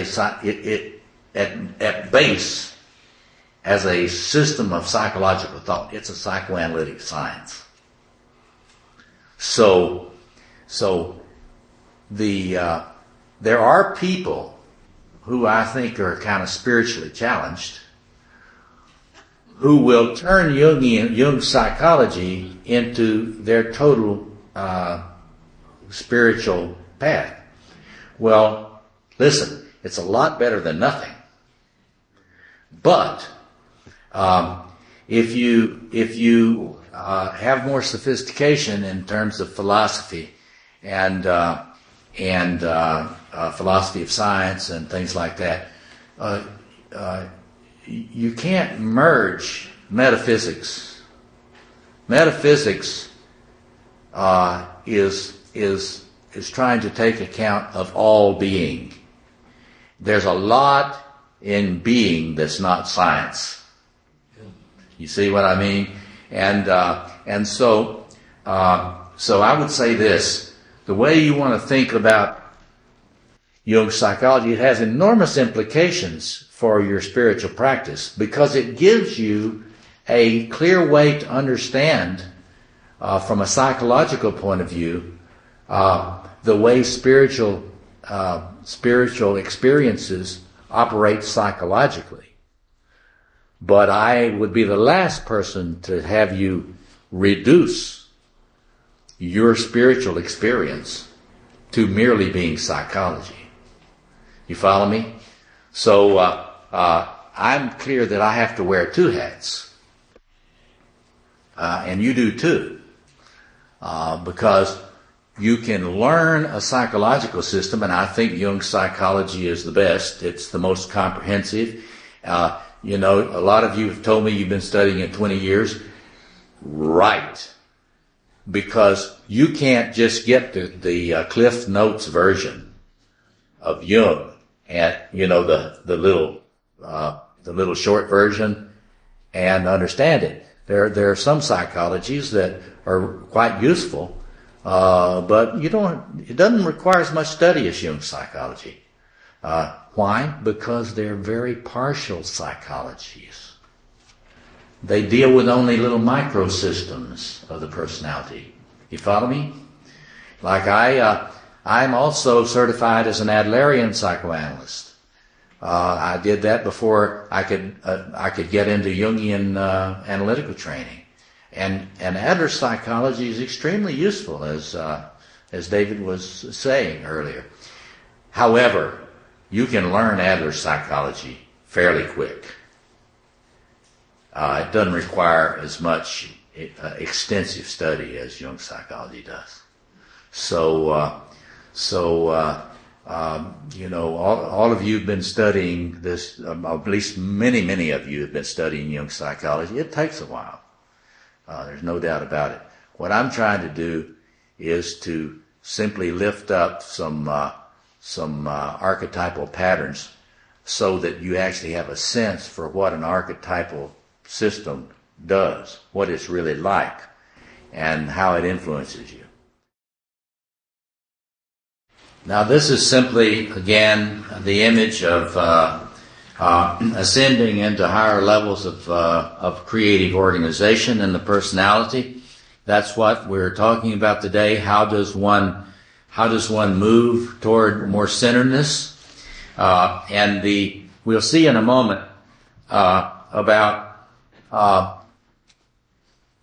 at base, as a system of psychological thought, it's a psychoanalytic science. So there are people who I think are kind of spiritually challenged, who will turn Jung's psychology into their total spiritual path. Well, listen, it's a lot better than nothing. But if you have more sophistication in terms of philosophy and philosophy of science and things like that, you can't merge metaphysics. Metaphysics is trying to take account of all being. There's a lot in being that's not science. You see what I mean? And so I would say this: the way you want to think about Jung's psychology, it has enormous implications for your spiritual practice, because it gives you a clear way to understand, from a psychological point of view, the way spiritual experiences operate psychologically. But I would be the last person to have you reduce your spiritual experience to merely being psychology. You follow me? So I'm clear that I have to wear two hats. And you do too. Because you can learn a psychological system, and I think Jung's psychology is the best. It's the most comprehensive. A lot of you have told me you've been studying it 20 years. Right. Because you can't just get the Cliff Notes version of Jung and, the little short version and understand it. There are some psychologies that are quite useful, but it doesn't require as much study as Jung's psychology. Why? Because they're very partial psychologies. They deal with only little microsystems of the personality. You follow me? Like I'm also certified as an Adlerian psychoanalyst. I did that before I could get into Jungian analytical training. And Adler psychology is extremely useful, as David was saying earlier. However, you can learn Adler psychology fairly quick. It doesn't require as much extensive study as Jung psychology does. So all of you have been studying this, at least many of you have been studying Jung psychology. It takes a while. There's no doubt about it. What I'm trying to do is to simply lift up some archetypal patterns so that you actually have a sense for what an archetypal system does, what it's really like, and how it influences you. Now, this is simply, again, the image of ascending into higher levels of creative organization in the personality. That's what we're talking about today. How does one move toward more centeredness? We'll see in a moment about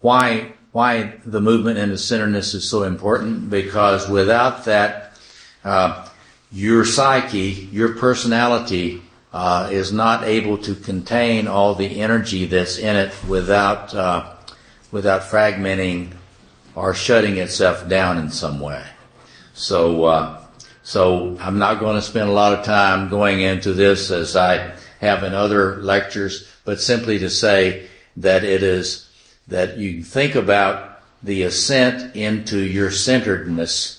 why the movement into centeredness is so important, because without that, your psyche, your personality, is not able to contain all the energy that's in it without fragmenting or shutting itself down in some way. So I'm not going to spend a lot of time going into this as I have in other lectures, but simply to say that it is that you think about the ascent into your centeredness.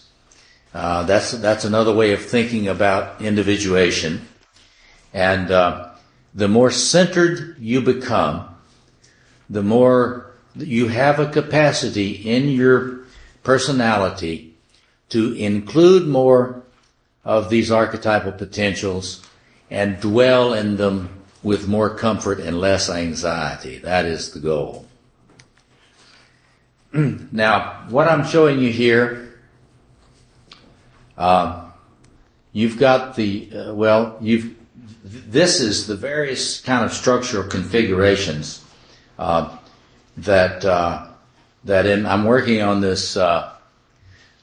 That's another way of thinking about individuation. And the more centered you become, the more you have a capacity in your personality to include more of these archetypal potentials and dwell in them with more comfort and less anxiety. That is the goal. Now, what I'm showing you here, you've got this is the various kind of structural configurations I'm working on this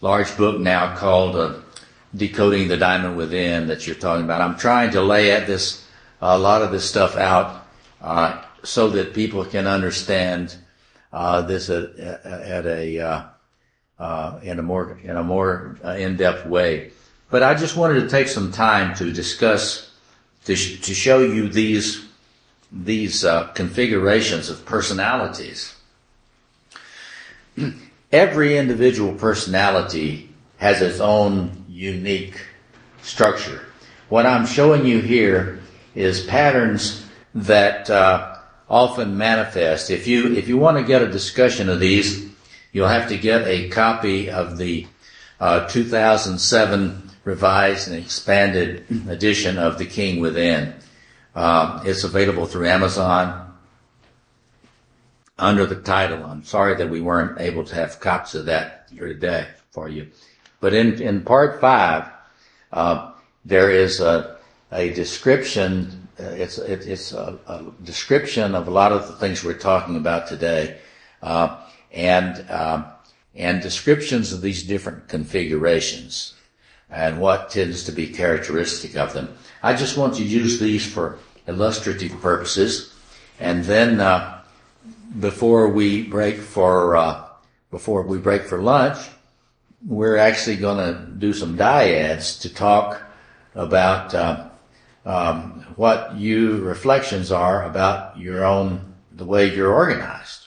large book now called Decoding the Diamond Within that you're talking about. I'm trying to lay a lot of this stuff out so that people can understand this in a more in-depth way. But I just wanted to take some time to discuss, to show you these configurations of personalities. Every individual personality has its own unique structure. What I'm showing you here is patterns that often manifest. If you want to get a discussion of these, you'll have to get a copy of the 2007 revised and expanded edition of The King Within. It's available through Amazon under the title. I'm sorry that we weren't able to have copies of that here today for you. But in part 5, there is a description. It's a description of a lot of the things we're talking about today, and descriptions of these different configurations and what tends to be characteristic of them. I just want to use these for illustrative purposes, and then before we break for lunch, we're actually going to do some dyads to talk about what your reflections are about the way you're organized.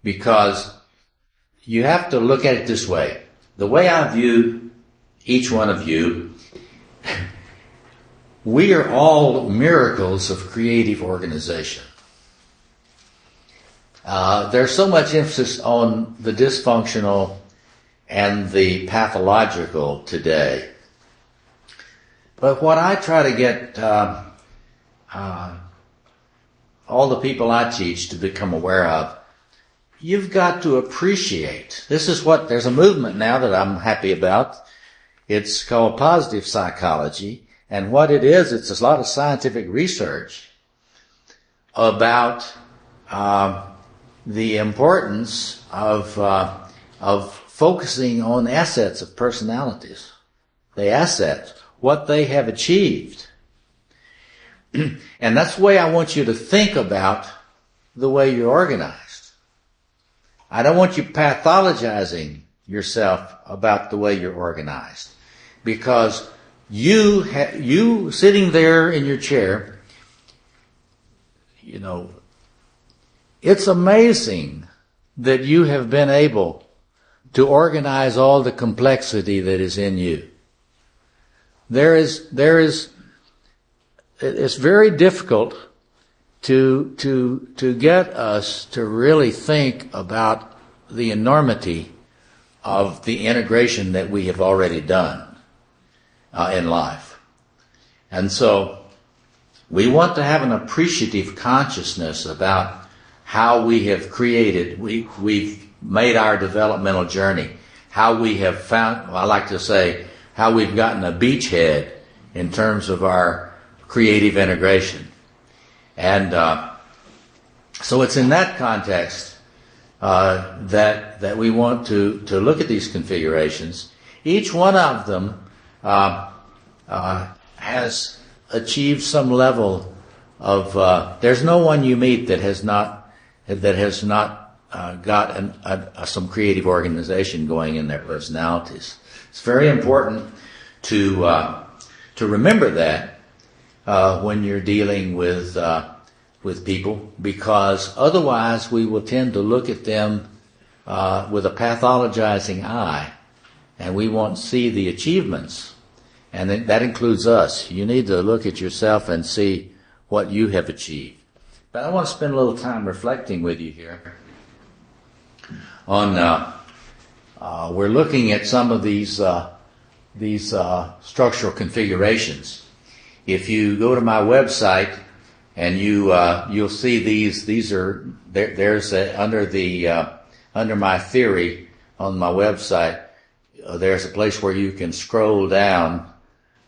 Because you have to look at it this way. The way I view each one of you, we are all miracles of creative organization. There's so much emphasis on the dysfunctional and the pathological today. But what I try to get all the people I teach to become aware of, you've got to appreciate. There's a movement now that I'm happy about. It's called positive psychology. And what it is, it's a lot of scientific research about the importance of focusing on assets of personalities. The assets, what they have achieved. And that's the way I want you to think about the way you're organized. I don't want you pathologizing yourself about the way you're organized. Because you sitting there in your chair, it's amazing that you have been able to organize all the complexity that is in you. It's very difficult to get us to really think about the enormity of the integration that we have already done in life. And so we want to have an appreciative consciousness about how we have created, we've made our developmental journey, how we have found, I like to say, how we've gotten a beachhead in terms of our creative integration. And so it's in that context that we want to look at these configurations. Each one of them has achieved some level of, there's no one you meet that has not got some creative organization going in their personalities. It's very important to remember that when you're dealing with people, because otherwise we will tend to look at them with a pathologizing eye, and we won't see the achievements And that includes us. You need to look at yourself and see what you have achieved. But I want to spend a little time reflecting with you here on, we're looking at some of these structural configurations. If you go to my website and you'll see these are, there's under my theory on my website, there's a place where you can scroll down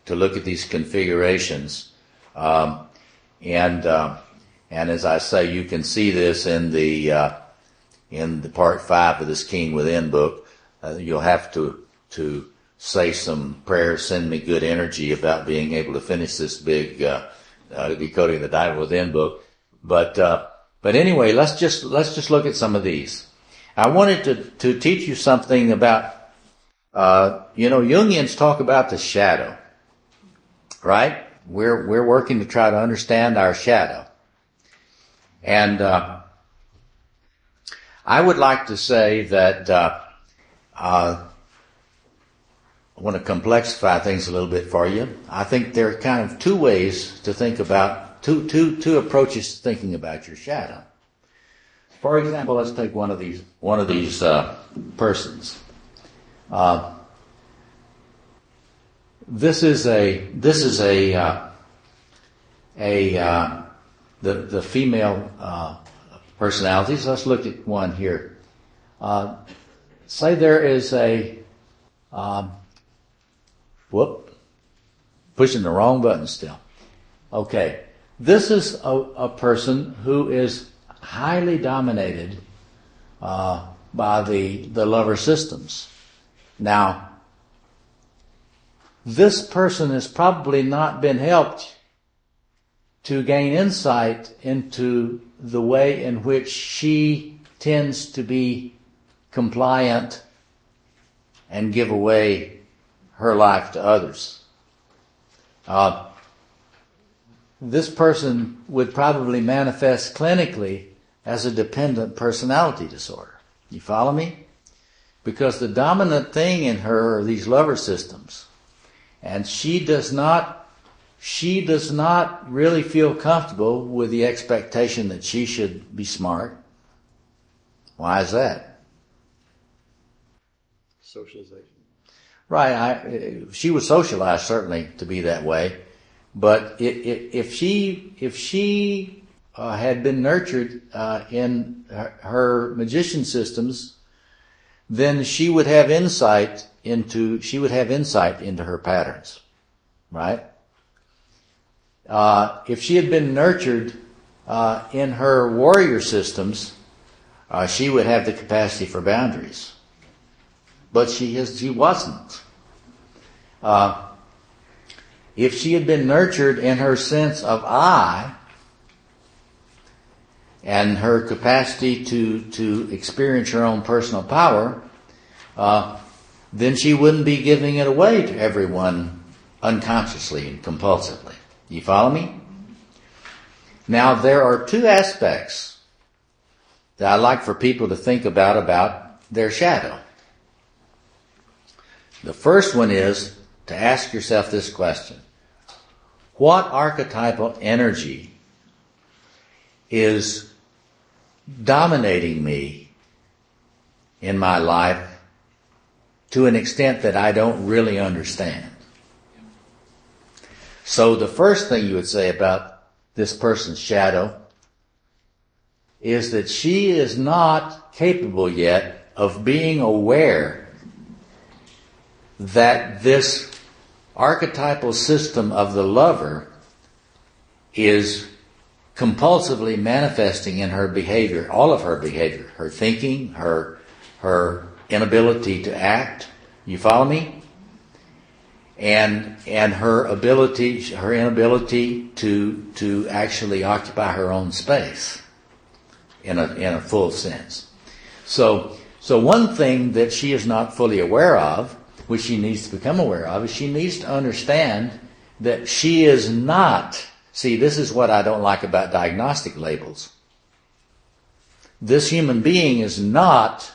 to look at these configurations. And as I say, you can see this in the part 5 of this King Within book. You'll have to say some prayers, send me good energy about being able to finish this big Decoding the Diamond Within book. But anyway, let's just look at some of these. I wanted to teach you something about, Jungians talk about the shadow, right? We're working to try to understand our shadow. And I would like to say that I want to complexify things a little bit for you. I think there are kind of two ways to think about, two approaches to thinking about your shadow. For example, let's take one of these persons. This is the female personalities. Let's look at one here. Say there is pushing the wrong button still. Okay, this is a person who is highly dominated by the lover systems. Now, this person has probably not been helped to gain insight into the way in which she tends to be compliant and give away her life to others. This person would probably manifest clinically as a dependent personality disorder. You follow me? Because the dominant thing in her are these lover systems. And she does not really feel comfortable with the expectation that she should be smart. Why is that? Socialization. Right. She was socialized certainly to be that way, but if she had been nurtured in her magician systems, then she would have insight into her patterns, right? If she had been nurtured in her warrior systems, she would have the capacity for boundaries. But she wasn't. If she had been nurtured in her sense of I and her capacity to experience her own personal power, then she wouldn't be giving it away to everyone unconsciously and compulsively. You follow me? Now, there are two aspects that I like for people to think about their shadow. The first one is to ask yourself this question. What archetypal energy is dominating me in my life to an extent that I don't really understand? So the first thing you would say about this person's shadow is that she is not capable yet of being aware that this archetypal system of the lover is compulsively manifesting in her behavior, all of her behavior, her thinking, her inability to act. You follow me? And her inability to actually occupy her own space in a full sense. So one thing that she is not fully aware of, which she needs to become aware of, is she needs to understand that she is not. See, this is what I don't like about diagnostic labels. This human being is not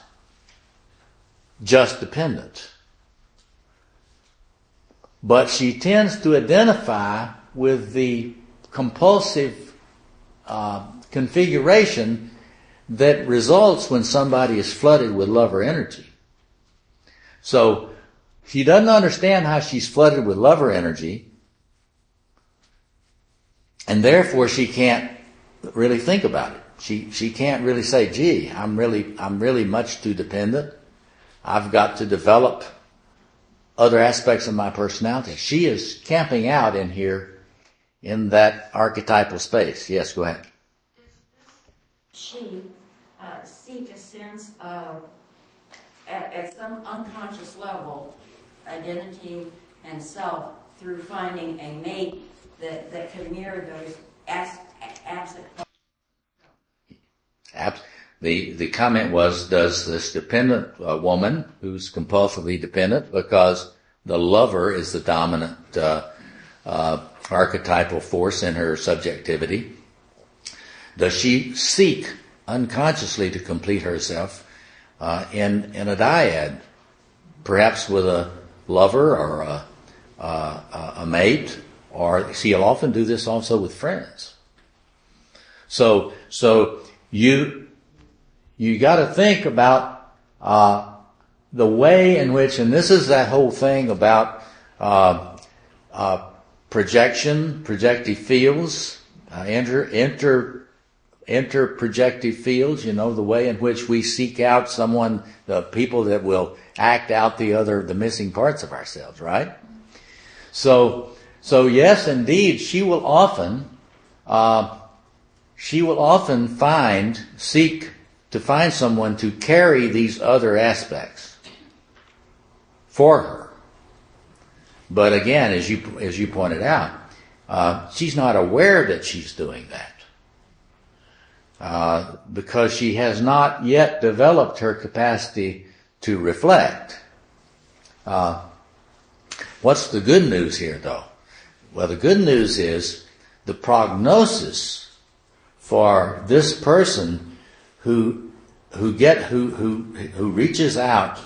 just dependent. but she tends to identify with the compulsive configuration that results when somebody is flooded with lover energy. So she doesn't understand how she's flooded with lover energy, and therefore she can't really think about it. She can't really say, gee, I'm really much too dependent. I've got to develop other aspects of my personality. She is camping out in here in that archetypal space. Yes, go ahead. She seek a sense of, at some unconscious level, identity and self through finding a mate that can mirror those absent. The comment was, does this dependent woman who's compulsively dependent because the lover is the dominant archetypal force in her subjectivity, does she seek unconsciously to complete herself in a dyad, perhaps with a lover or a mate, or she'll often do this also with friends. So you got to think about the way in which, and this is that whole thing about projection, projective fields, interprojective fields, the way in which we seek out someone, the people that will act out the missing parts of ourselves, right? So yes, indeed, she will often seek to find someone to carry these other aspects for her. But again, as you pointed out, she's not aware that she's doing that because she has not yet developed her capacity to reflect. What's the good news here, though? Well, the good news is the prognosis for this person who reaches out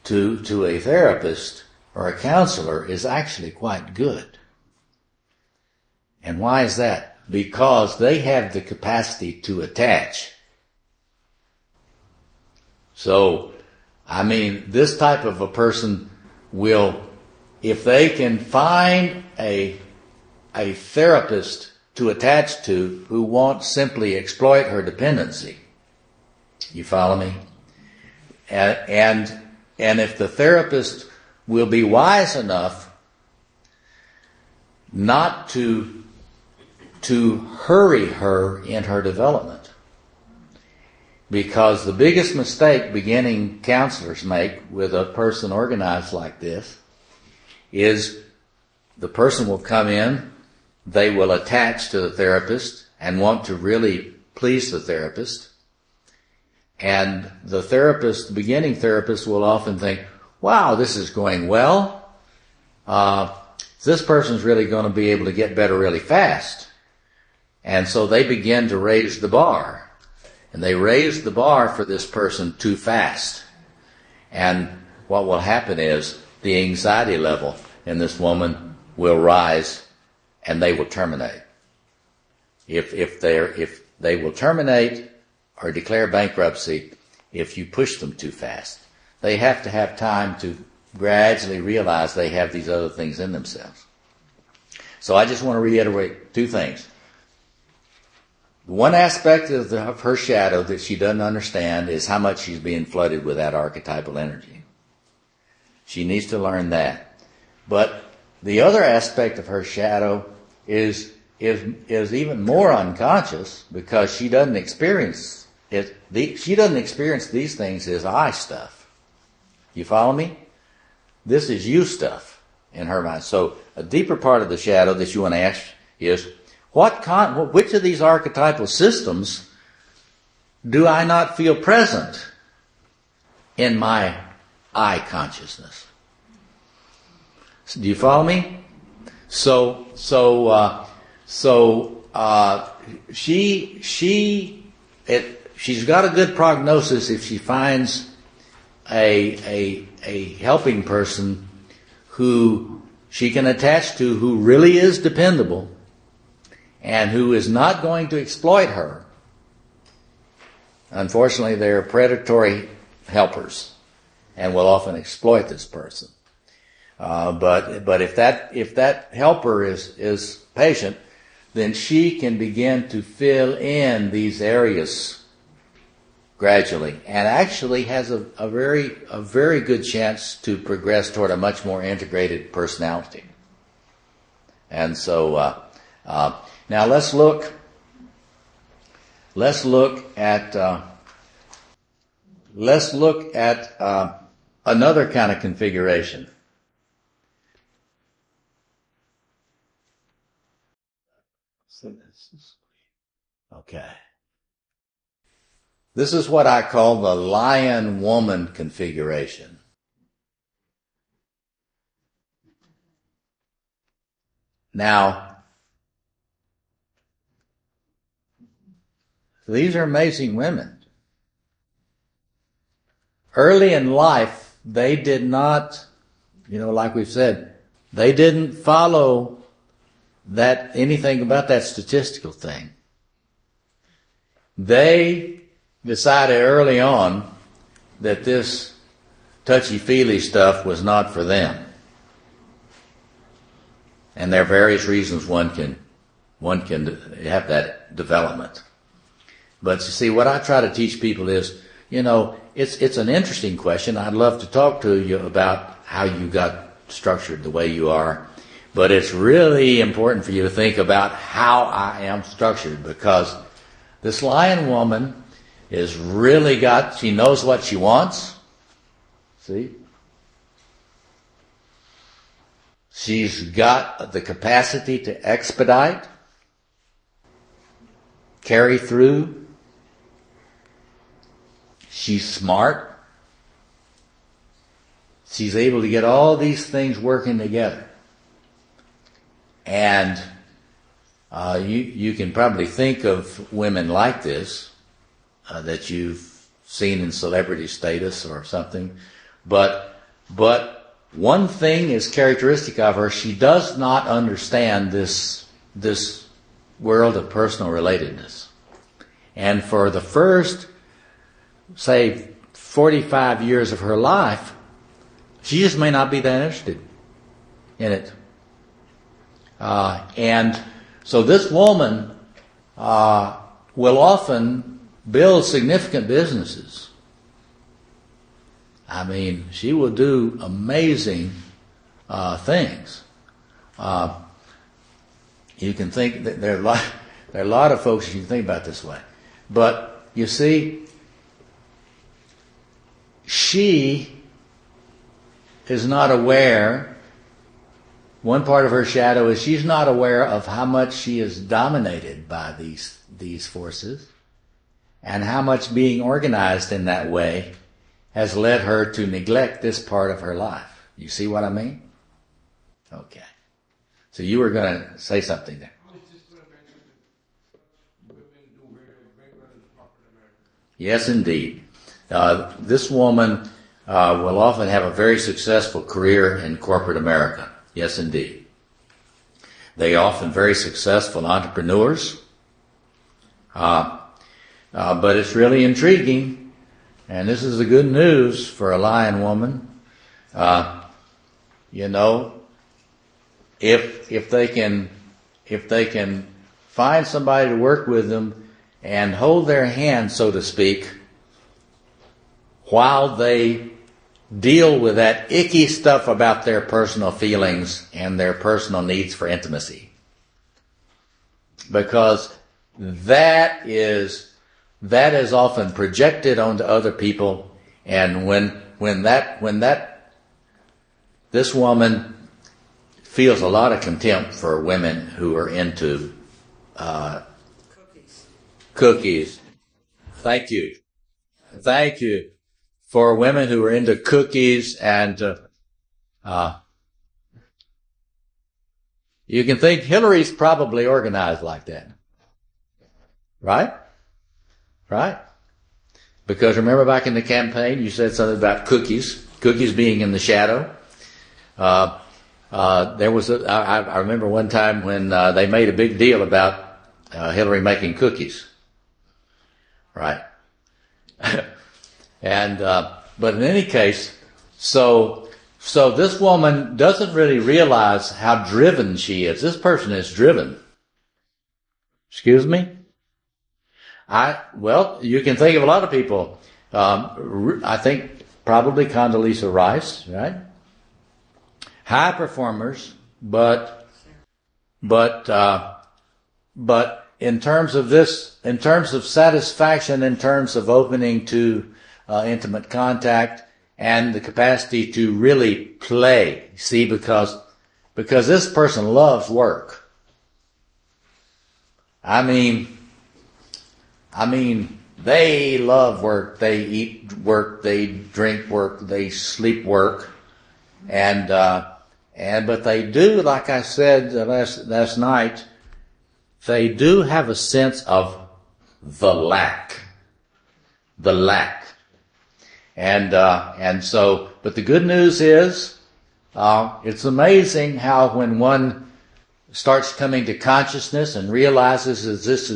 to a therapist or a counselor is actually quite good. And why is that? Because they have the capacity to attach. So, this type of a person will, if they can find a therapist to attach to who won't simply exploit her dependency. You follow me? And if the therapist will be wise enough not to hurry her in her development. Because the biggest mistake beginning counselors make with a person organized like this is the person will come in, they will attach to the therapist and want to really please the therapist. And the beginning therapist will often think, wow, this is going well. This person's really going to be able to get better really fast. And so they begin to raise the bar. And they raise the bar for this person too fast. And what will happen is the anxiety level in this woman will rise and they will terminate. If they will terminate or declare bankruptcy if you push them too fast. They have to have time to gradually realize they have these other things in themselves. So I just want to reiterate two things. One aspect of her shadow that she doesn't understand is how much she's being flooded with that archetypal energy. She needs to learn that. But the other aspect of her shadow is even more unconscious because she doesn't experience it. She doesn't experience these things as I stuff. You follow me? This is you stuff in her mind. So a deeper part of the shadow that you want to ask is, which of these archetypal systems do I not feel present in my I consciousness? Do you follow me? She's got a good prognosis if she finds a helping person who she can attach to who really is dependable and who is not going to exploit her. Unfortunately, they're predatory helpers and will often exploit this person. But if that helper is patient, then she can begin to fill in these areas gradually, and actually has a very good chance to progress toward a much more integrated personality. And so now let's look at another kind of configuration. Okay. This is what I call the lion-woman configuration. Now, these are amazing women. Early in life, they did not, like we've said, they didn't follow anything about that statistical thing. They decided early on that this touchy-feely stuff was not for them. And there are various reasons one can have that development. But you see, what I try to teach people is, it's an interesting question. I'd love to talk to you about how you got structured the way you are. But it's really important for you to think about how I am structured, because this lion woman is really she knows what she wants. See? She's got the capacity to expedite, carry through. She's smart. She's able to get all these things working together. And you can probably think of women like this that you've seen in celebrity status or something. But one thing is characteristic of her: she does not understand this world of personal relatedness. And for the first, say, 45 years of her life, she just may not be that interested in it. And so this woman will often build significant businesses. I mean, she will do amazing things. You can think that there are a lot of folks you can think about this way. But you see, she is not aware. One part of her shadow is she's not aware of how much she is dominated by these forces, and how much being organized in that way has led her to neglect this part of her life. You see what I mean? Okay. So you were going to say something there. I was just going to mention that women do very well in corporate America. Yes, indeed. This woman will often have a very successful career in corporate America. Yes, indeed. They are often very successful entrepreneurs. But it's really intriguing, and this is the good news for a lion woman. If they can find somebody to work with them and hold their hand, so to speak, while they deal with that icky stuff about their personal feelings and their personal needs for intimacy. Because that is often projected onto other people, and when this woman feels a lot of contempt for women who are into cookies. Thank you. For women who are into cookies, and you can think Hillary's probably organized like that. Right? Because remember back in the campaign, you said something about cookies being in the shadow. There was I remember one time when they made a big deal about Hillary making cookies, right? And but in any case, so this woman doesn't really realize how driven she is. This person is driven. Excuse me? Well, you can think of a lot of people. I think probably Condoleezza Rice, right? High performers, but in terms of this, in terms of satisfaction, in terms of opening to intimate contact and the capacity to really play, see, because this person loves work. I mean, they love work. They eat work. They drink work. They sleep work, but they do, like I said last night, they do have a sense of the lack. And so, but the good news is, it's amazing how when one starts coming to consciousness and realizes that this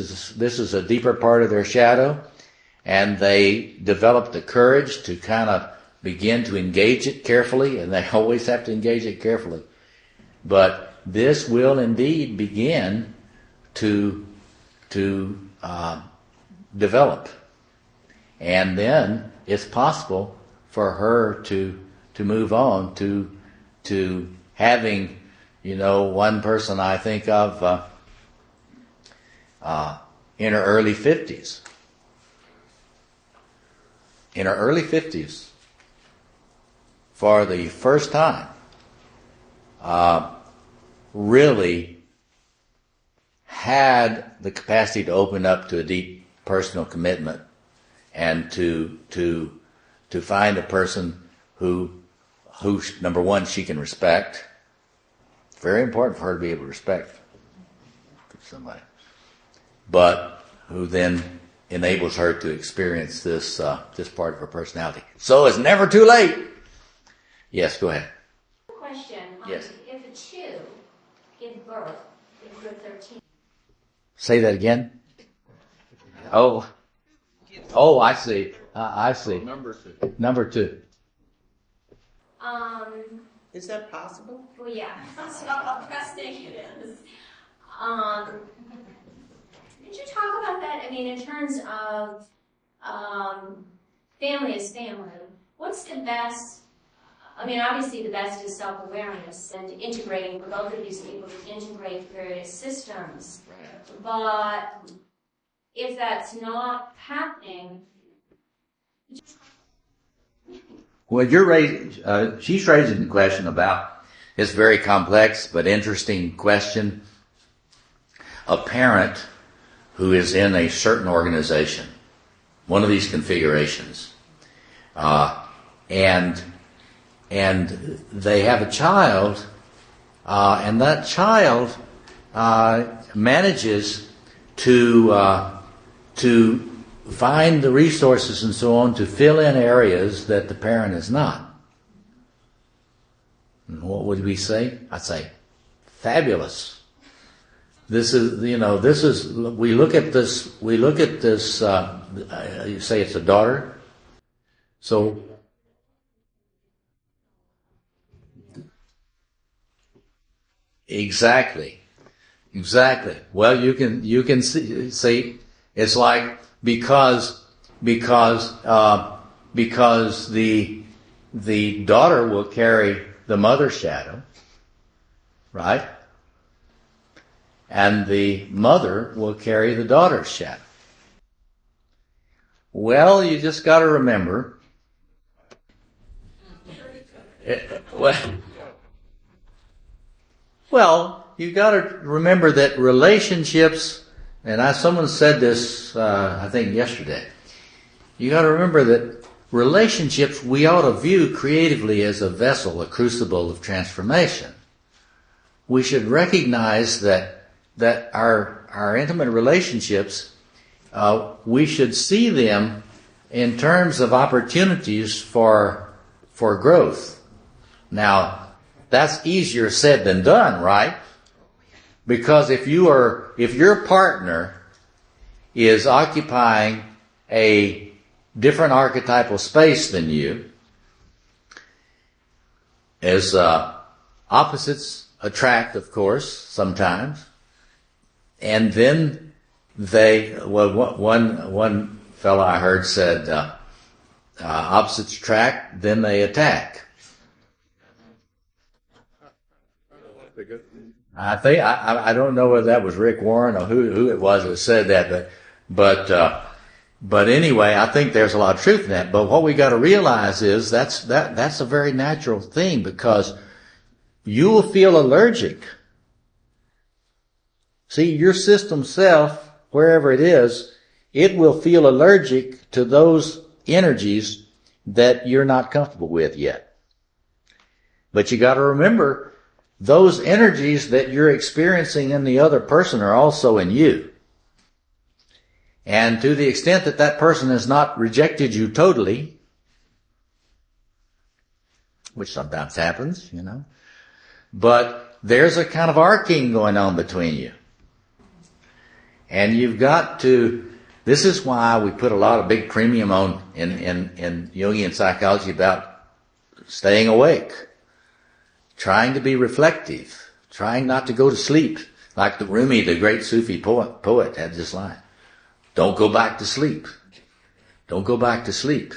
is a deeper part of their shadow, and they develop the courage to kind of begin to engage it carefully, and they always have to engage it carefully. But this will indeed begin to develop. And then it's possible for her to move on to having, one person I think of in her early 50s. In her early 50s, for the first time, really had the capacity to open up to a deep personal commitment and to find a person who number one, she can respect. It's very important for her to be able to respect somebody, but who then enables her to experience this part of her personality. So it's never too late. Yes, go ahead. Question. Yes. If a two give birth, if you're 13. Say that again. Oh, I see. I see. Number two. Is that possible? Well, yeah. So the question is, did you talk about that? I mean, in terms of family is family. What's the best? I mean, obviously the best is self-awareness and integrating for both of these people to integrate various systems. But if that's not happening, Well, she's raising the question about this very complex but interesting question. A parent who is in a certain organization, one of these configurations, and they have a child, and that child manages to find the resources and so on to fill in areas that the parent is not. And what would we say? I'd say, fabulous. We look at this, you say it's a daughter. So, Exactly. Well, you can see it's like because the daughter will carry the mother's shadow, right? And the mother will carry the daughter's shadow. Well, you just got to remember. Well, you got to remember that relationships, and someone said this, I think yesterday. You got to remember that relationships we ought to view creatively as a vessel, a crucible of transformation. We should recognize that our intimate relationships, we should see them in terms of opportunities for growth. Now, that's easier said than done, right? Because if your partner is occupying a different archetypal space than you, as opposites attract, of course, sometimes, and then one fellow I heard said, opposites attract, then they attack. I don't know whether that was Rick Warren or who it was that said that, but anyway, I think there's a lot of truth in that. But what we got to realize is that's a very natural thing, because you will feel allergic. See, your system self, wherever it is, it will feel allergic to those energies that you're not comfortable with yet. But you got to remember, those energies that you're experiencing in the other person are also in you. And to the extent that that person has not rejected you totally, which sometimes happens, but there's a kind of arcing going on between you. And you've got to, this is why we put a lot of big premium on in Jungian psychology about staying awake, trying to be reflective, trying not to go to sleep. Like the Rumi, the great Sufi poet, had this line: don't go back to sleep. Don't go back to sleep.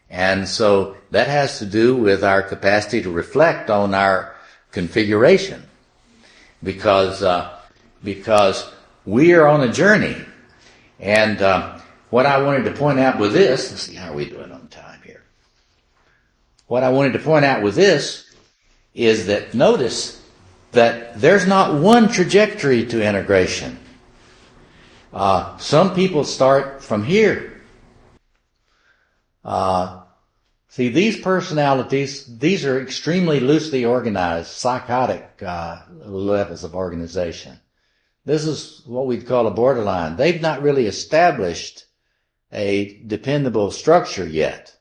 And so that has to do with our capacity to reflect on our configuration, because we are on a journey. And what I wanted to point out with this, let's see, how are we doing on time here? What I wanted to point out with this is that notice that there's not one trajectory to integration. Some people start from here. See, these personalities, these are extremely loosely organized, psychotic levels of organization. This is what we'd call a borderline. They've not really established a dependable structure yet.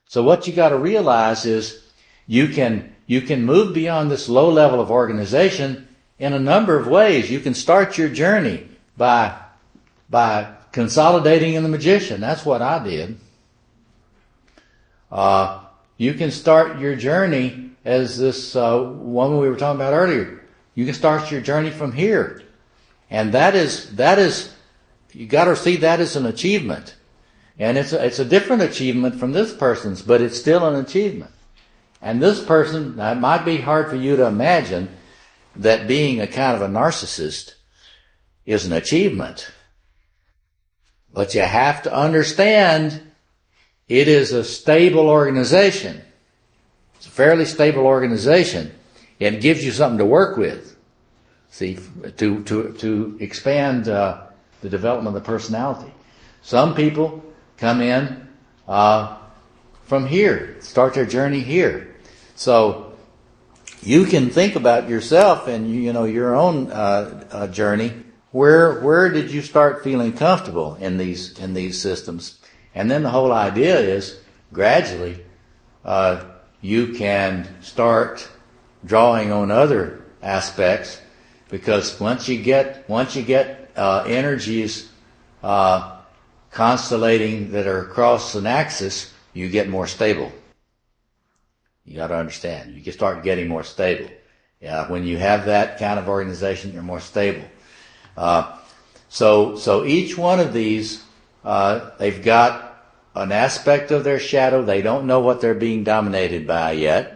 So what you got to realize is you can move beyond this low level of organization in a number of ways. You can start your journey by consolidating in the magician. That's what I did. You can start your journey as this woman we were talking about earlier. You can start your journey from here. And that is, you got to see that as an achievement. And it's a different achievement from this person's, but it's still an achievement. And this person, it might be hard for you to imagine that being a kind of a narcissist is an achievement. But you have to understand it is a stable organization. It's a fairly stable organization. It gives you something to work with. See, to expand the development of the personality. Some people come in from here, start their journey here. So you can think about yourself and your own journey. Where did you start feeling comfortable in these systems? And then the whole idea is gradually you can start drawing on other aspects, because once you get energies constellating that are across an axis, you get more stable. You got to understand. You can start getting more stable. When you have that kind of organization, you're more stable. So each one of these, they've got an aspect of their shadow. They don't know what they're being dominated by yet.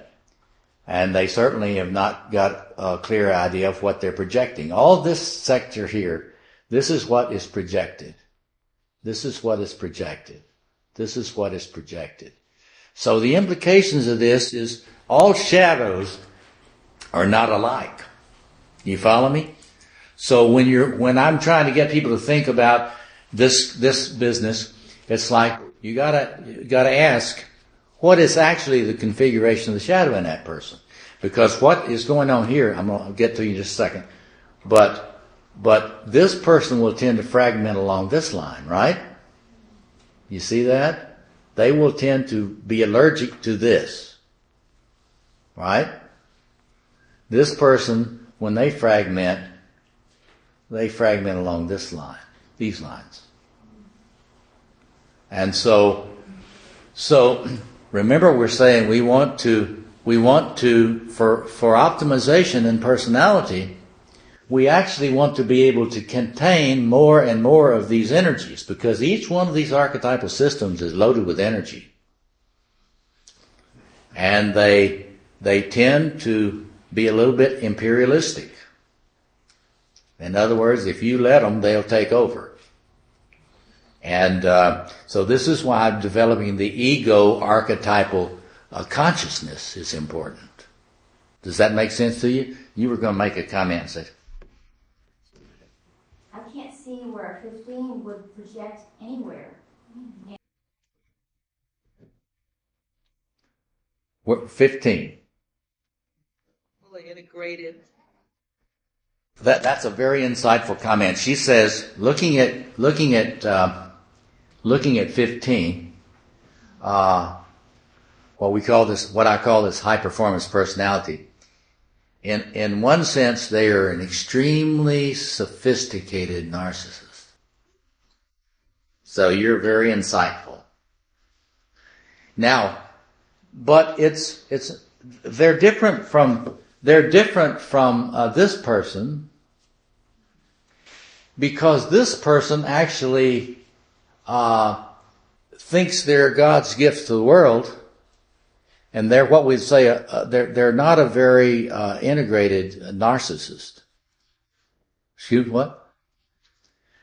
And they certainly have not got a clear idea of what they're projecting. All this sector here, this is what is projected. This is what is projected. This is what is projected. So the implications of this is all shadows are not alike. You follow me? So when I'm trying to get people to think about this business, it's like you gotta ask, what is actually the configuration of the shadow in that person? Because what is going on here, I'm going to get to you in just a second, but this person will tend to fragment along this line, right? You see that? They will tend to be allergic to this, right? This person, when they fragment along this line, these lines. And so remember we're saying we want to for optimization in personality, we actually want to be able to contain more and more of these energies, because each one of these archetypal systems is loaded with energy. And they tend to be a little bit imperialistic. In other words, if you let them, they'll take over. And so this is why developing the ego archetypal consciousness is important. Does that make sense to you? You were going to make a comment. Say, I can't see where a 15 would project anywhere. What, 15? Fully integrated. That's a very insightful comment. She says, looking at 15, what I call this high performance personality. In one sense, they are an extremely sophisticated narcissist. So you're very insightful. Now, but they're different from this person, because this person actually thinks they're God's gift to the world, and they're what we'd say they're not a very integrated narcissist. Excuse what?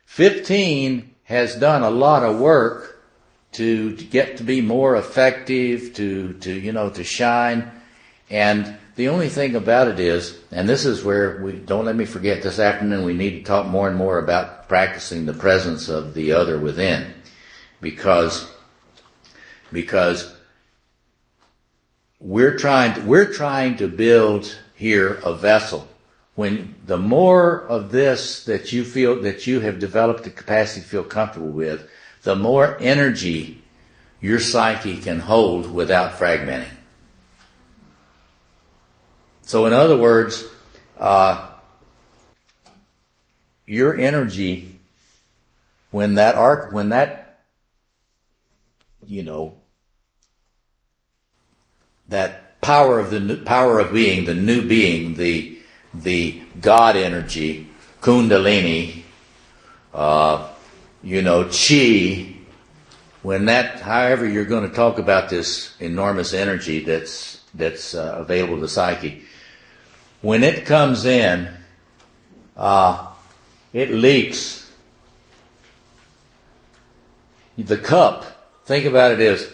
15 has done a lot of work to get to be more effective, to shine, and the only thing about it is, and this is where don't let me forget, this afternoon we need to talk more and more about practicing the presence of the other within, because we're trying to build here a vessel. When the more of this that you feel that you have developed the capacity to feel comfortable with, the more energy your psyche can hold without fragmenting. So in other words, your energy, when that power of being, the new being, the God energy, Kundalini, chi, when that, however you're going to talk about this enormous energy that's available to the psyche, when it comes in, it leaks. The cup, think about it as,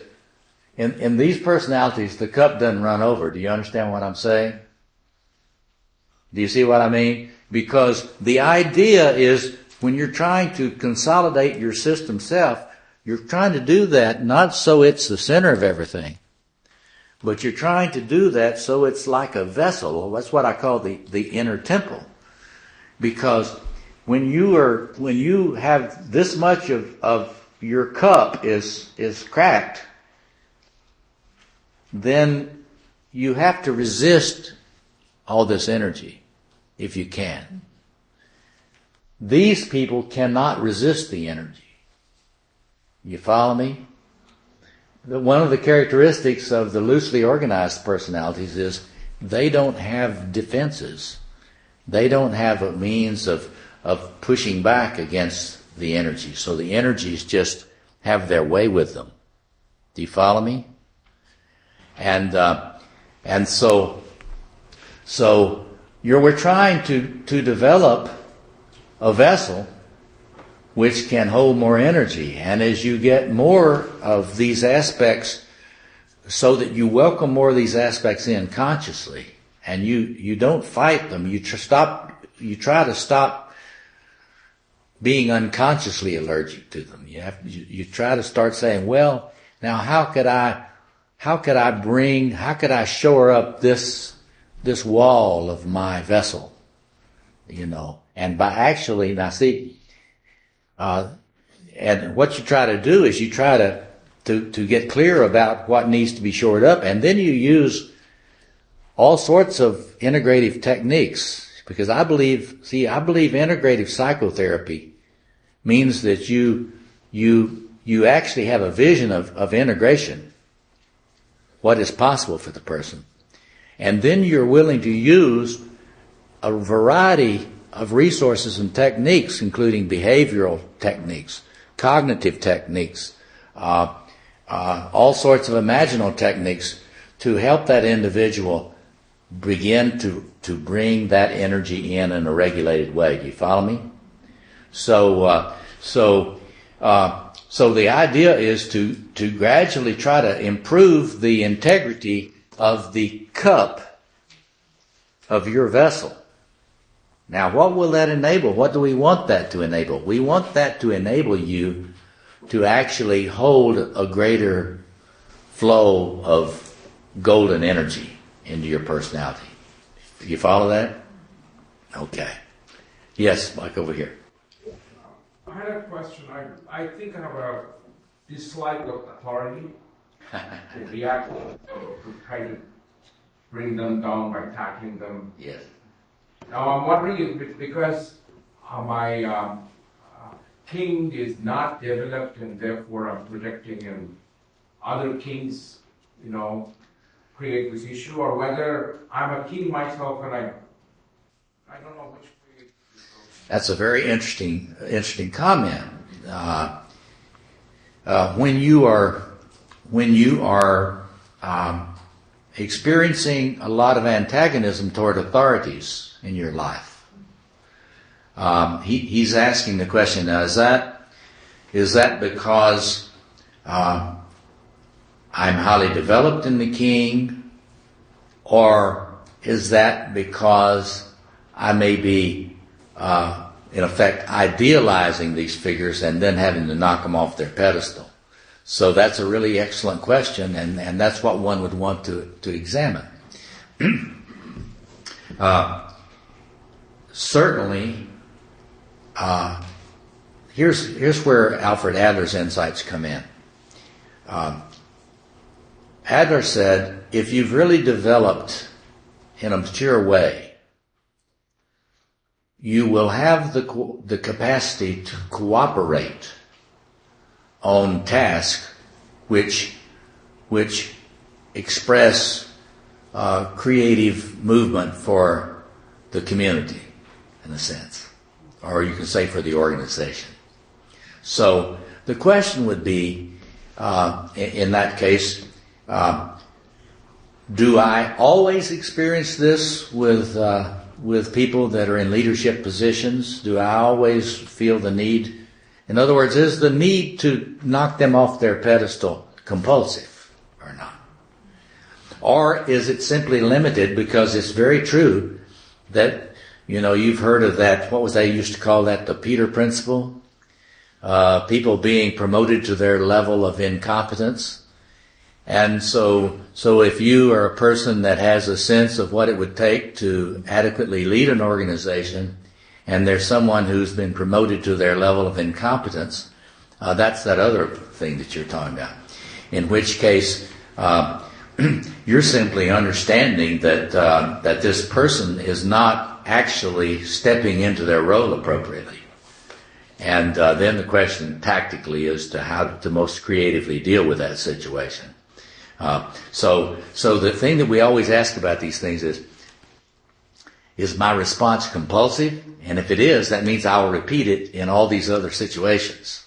in these personalities, the cup doesn't run over. Do you understand what I'm saying? Do you see what I mean? Because the idea is, when you're trying to consolidate your system self, you're trying to do that not so it's the center of everything, but you're trying to do that so it's like a vessel. That's what I call the inner temple. Because when you have this much of your cup is cracked, then you have to resist all this energy if you can. These people cannot resist the energy. You follow me? One of the characteristics of the loosely organized personalities is they don't have defenses. They don't have a means of pushing back against the energy. So the energies just have their way with them. Do you follow me? And so we're trying to develop a vessel which can hold more energy. And as you get more of these aspects, so that you welcome more of these aspects in consciously, and you don't fight them, you try to stop being unconsciously allergic to them. You try to start saying, well, now how could I shore up this wall of my vessel? And by actually, now see, and what you try to do is you try to get clear about what needs to be shored up, and then you use all sorts of integrative techniques, because I believe integrative psychotherapy means that you actually have a vision of integration, what is possible for the person. And then you're willing to use a variety of resources and techniques, including behavioral techniques, cognitive techniques, all sorts of imaginal techniques to help that individual begin to bring that energy in a regulated way. Do you follow me? So the idea is to gradually try to improve the integrity of the cup of your vessel. Now, what will that enable? What do we want that to enable? We want that to enable you to actually hold a greater flow of golden energy into your personality. You follow that? Okay. Yes, Mike, over here. I had a question. I think I have a dislike of authority. To react to try to bring them down by tackling them. Yes. Now I'm wondering if it's because my king is not developed and therefore I'm projecting and other kings, create this issue, or whether I'm a king myself and I don't know which way. That's a very interesting comment. When you are experiencing a lot of antagonism toward authorities in your life, he's asking the question: now, is that because I'm highly developed in the king, or is that because I may be in effect idealizing these figures and then having to knock them off their pedestal? So that's a really excellent question, and that's what one would want to examine. Certainly, here's where Alfred Adler's insights come in. Adler said, if you've really developed in a mature way, you will have the capacity to cooperate on tasks which express creative movement for the community, in a sense, or you can say for the organization. So the question would be, in that case, do I always experience this with people that are in leadership positions? Do I always feel the need? In other words, is the need to knock them off their pedestal compulsive or not? Or is it simply limited because it's very true that, you've heard of that, what was they used to call that, the Peter Principle? People being promoted to their level of incompetence. And so if you are a person that has a sense of what it would take to adequately lead an organization, and there's someone who's been promoted to their level of incompetence, that's that other thing that you're talking about. In which case, you're simply understanding that this person is not actually stepping into their role appropriately. And then the question tactically is to how to most creatively deal with that situation. So the thing that we always ask about these things is my response compulsive? And if it is, that means I will repeat it in all these other situations.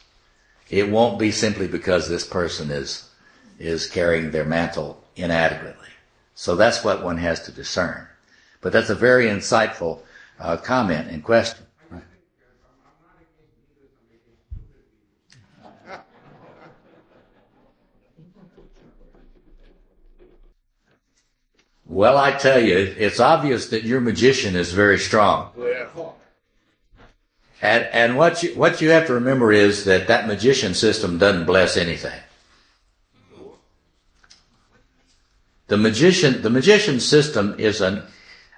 It won't be simply because this person is carrying their mantle inadequately. So that's what one has to discern. But that's a very insightful comment and question. Well, I tell you, it's obvious that your magician is very strong. And what you have to remember is that magician system doesn't bless anything. The magician system is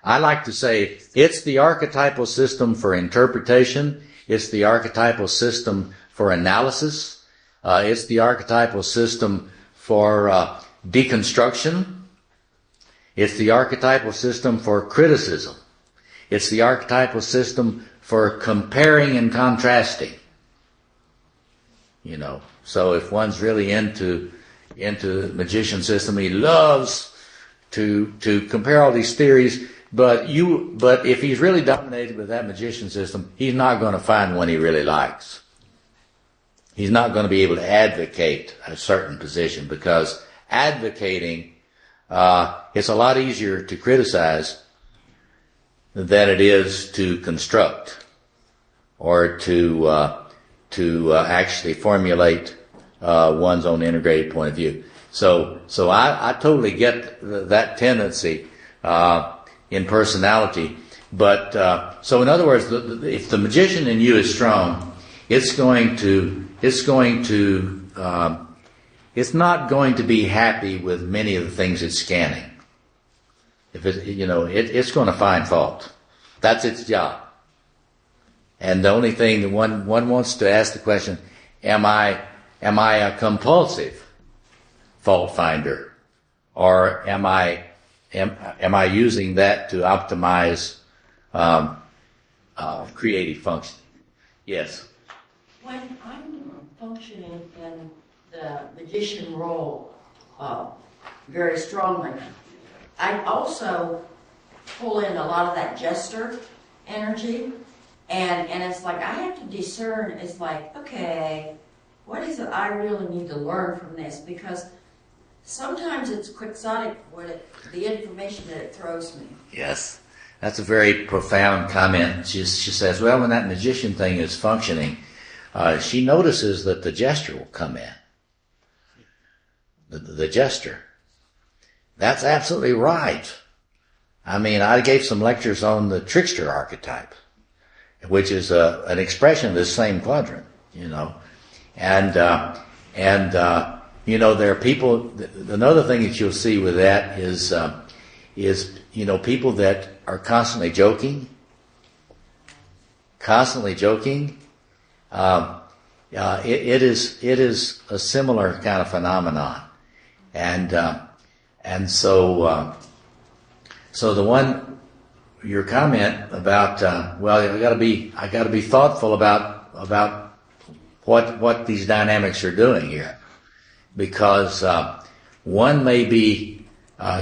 I like to say, it's the archetypal system for interpretation. It's the archetypal system for analysis. It's the archetypal system for deconstruction. It's the archetypal system for criticism. It's the archetypal system for comparing and contrasting. You know, so if one's really into the magician system, he loves to compare all these theories, but if he's really dominated with that magician system, he's not going to find one he really likes. He's not going to be able to advocate a certain position, because advocating, it's a lot easier to criticize than it is to construct or to actually formulate one's own integrated point of view. So I totally get that tendency in personality. But so in other words, if the magician in you is strong, it's not going to be happy with many of the things it's scanning. If it's going to find fault. That's its job. And the only thing that one wants to ask the question, am I a compulsive fault finder, or am I using that to optimize creative function? Yes. When I'm functioning in the magician role very strongly, I also pull in a lot of that jester energy, and it's like I have to discern. It's like, okay, what is it I really need to learn from this? Because sometimes it's quixotic the information that it throws me. Yes, that's a very profound comment. She says, well, when that magician thing is functioning, she notices that the jester will come in. The jester. That's absolutely right. I mean, I gave some lectures on the trickster archetype, which is an expression of this same quadrant, and there are people. Another thing that you'll see with that is people that are constantly joking. It is a similar kind of phenomenon, and so the one, your comment about I got to be thoughtful about what these dynamics are doing here, because one may be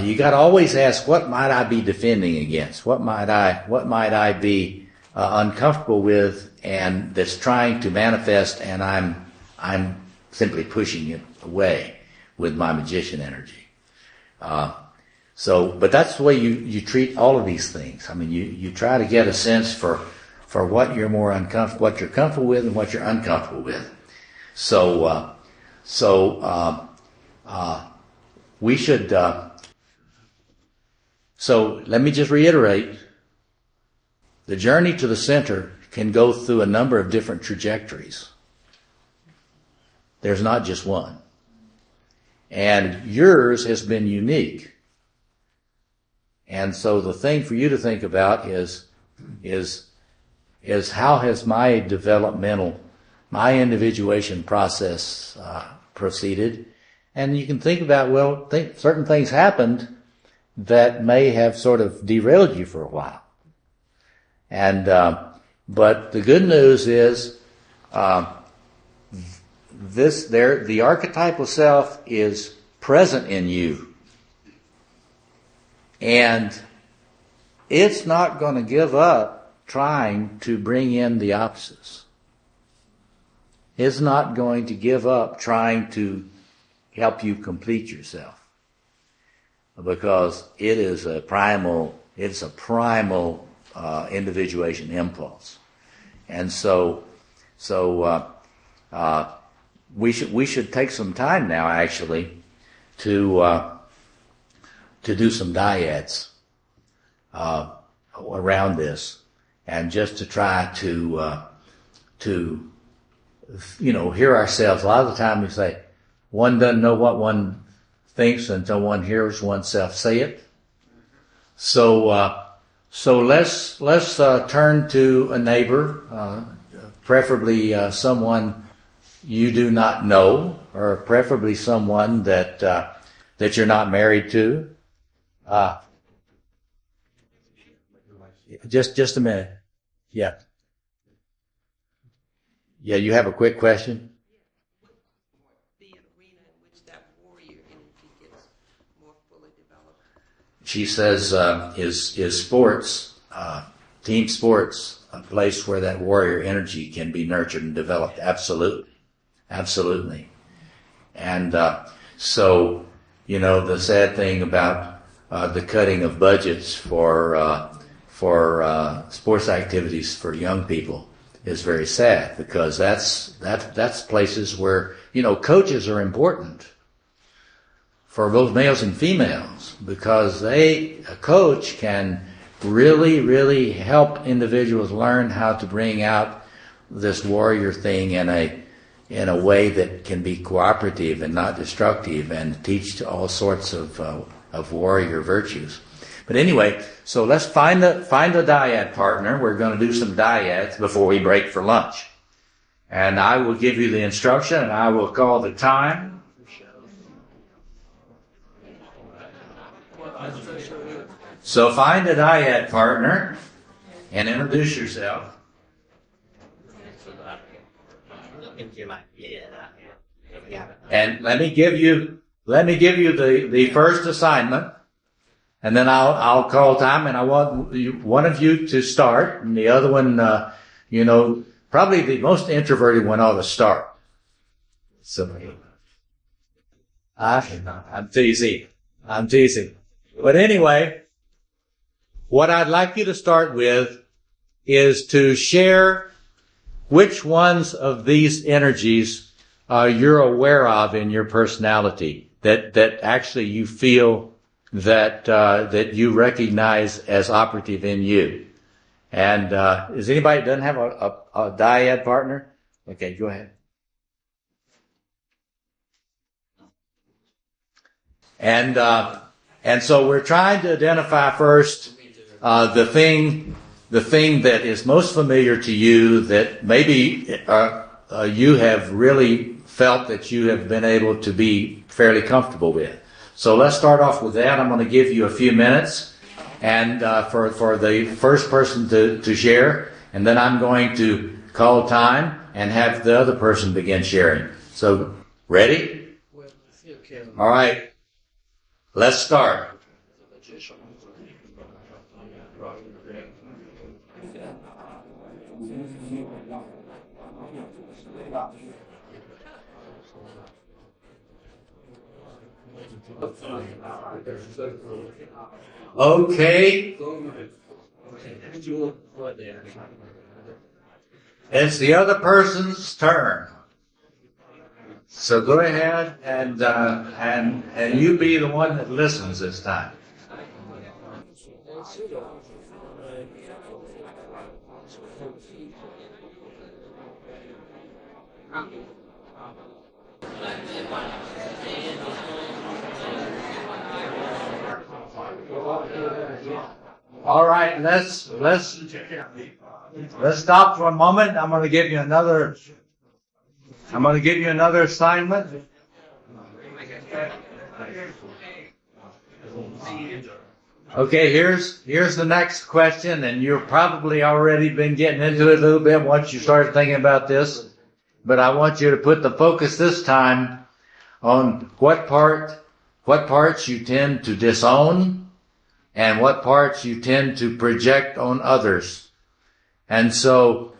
you got to always ask, what might I be defending against? What might I be uncomfortable with, and that's trying to manifest, and I'm simply pushing it away with my magician energy. But that's the way you treat all of these things. I mean, you try to get a sense for what you're more uncomfortable, what you're comfortable with, and what you're uncomfortable with. We should. So let me just reiterate: the journey to the center can go through a number of different trajectories. There's not just one, and yours has been unique. And so the thing for you to think about is how has my individuation process proceeded? And you can think about, certain things happened that may have sort of derailed you for a while. And but the good news is the archetypal self is present in you. And it's not going to give up trying to bring in the opposites. It's not going to give up trying to help you complete yourself, because it is a primal individuation impulse. And so we should take some time now, actually, to do some dyads around this, and just to try to hear ourselves. A lot of the time we say one doesn't know what one thinks until one hears oneself say it. So let's turn to a neighbor, preferably someone you do not know, or preferably someone that you're not married to. Just a minute. Yeah. Yeah, you have a quick question? The arena in which that warrior energy gets more fully developed. She says, is sports, team sports, a place where that warrior energy can be nurtured and developed? Absolutely. Absolutely. And so, you know, the sad thing about the cutting of budgets for sports activities for young people is very sad, because that's places where, you know, coaches are important for both males and females, because a coach can really help individuals learn how to bring out this warrior thing in a way that can be cooperative and not destructive, and teach all sorts of warrior virtues. But anyway, so let's find a dyad partner. We're going to do some dyads before we break for lunch. And I will give you the instruction, and I will call the time. So find a dyad partner and introduce yourself. And let me give you the first assignment, and then I'll call time, and I want one of you to start, and the other one, you know, probably the most introverted one ought to start. So, I'm teasing. But anyway, what I'd like you to start with is to share which ones of these energies you're aware of in your personality, that actually you feel that you recognize as operative in you. And is anybody that doesn't have a dyad partner? Okay, go ahead. And so we're trying to identify first the thing that is most familiar to you, that maybe you have really felt that you have been able to be fairly comfortable with. So let's start off with that. I'm going to give you a few minutes, and for the first person to share, and then I'm going to call time and have the other person begin sharing. So, ready? All right. Let's start. Okay. It's the other person's turn. So go ahead and you be the one that listens this time. All right, let's stop for a moment. I'm going to give you another assignment. Okay, here's the next question, and you've probably already been getting into it a little bit once you started thinking about this. But I want you to put the focus this time on what parts you tend to disown, and what parts you tend to project on others. And so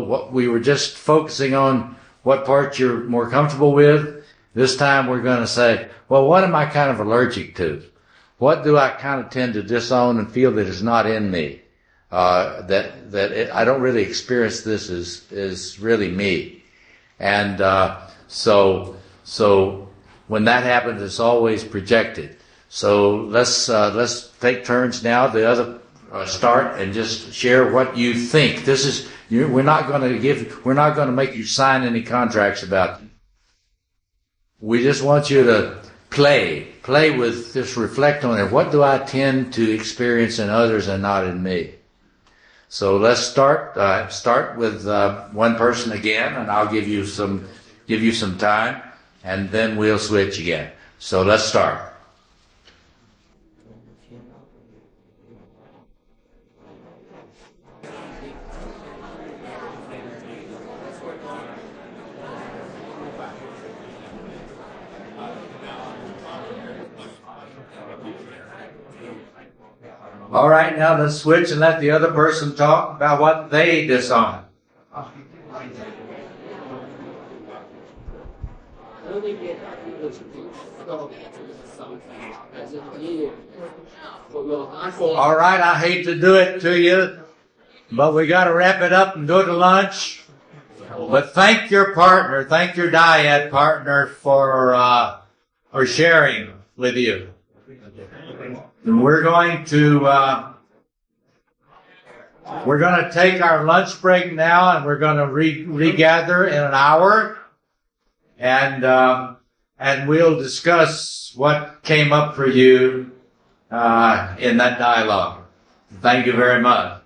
what we were just focusing on what parts you're more comfortable with. This time we're going to say, well, what am I kind of allergic to? What do I kind of tend to disown and feel that is not in me? I don't really experience this as really me. And so when that happens, it's always projected. So let's take turns now. The other start and just share what you think. We're not going to make you sign any contracts about it. We just want you to play with, just reflect on it. What do I tend to experience in others and not in me? So let's start with one person again, and I'll give you some time, and then we'll switch again. So let's start. All right, now let's switch and let the other person talk about what they disown. All right, I hate to do it to you, but we got to wrap it up and go to lunch. But thank your partner, thank your dyad partner for sharing with you. And we're going to take our lunch break now, and we're going to regather in an hour, and we'll discuss what came up for you in that dialogue. Thank you very much.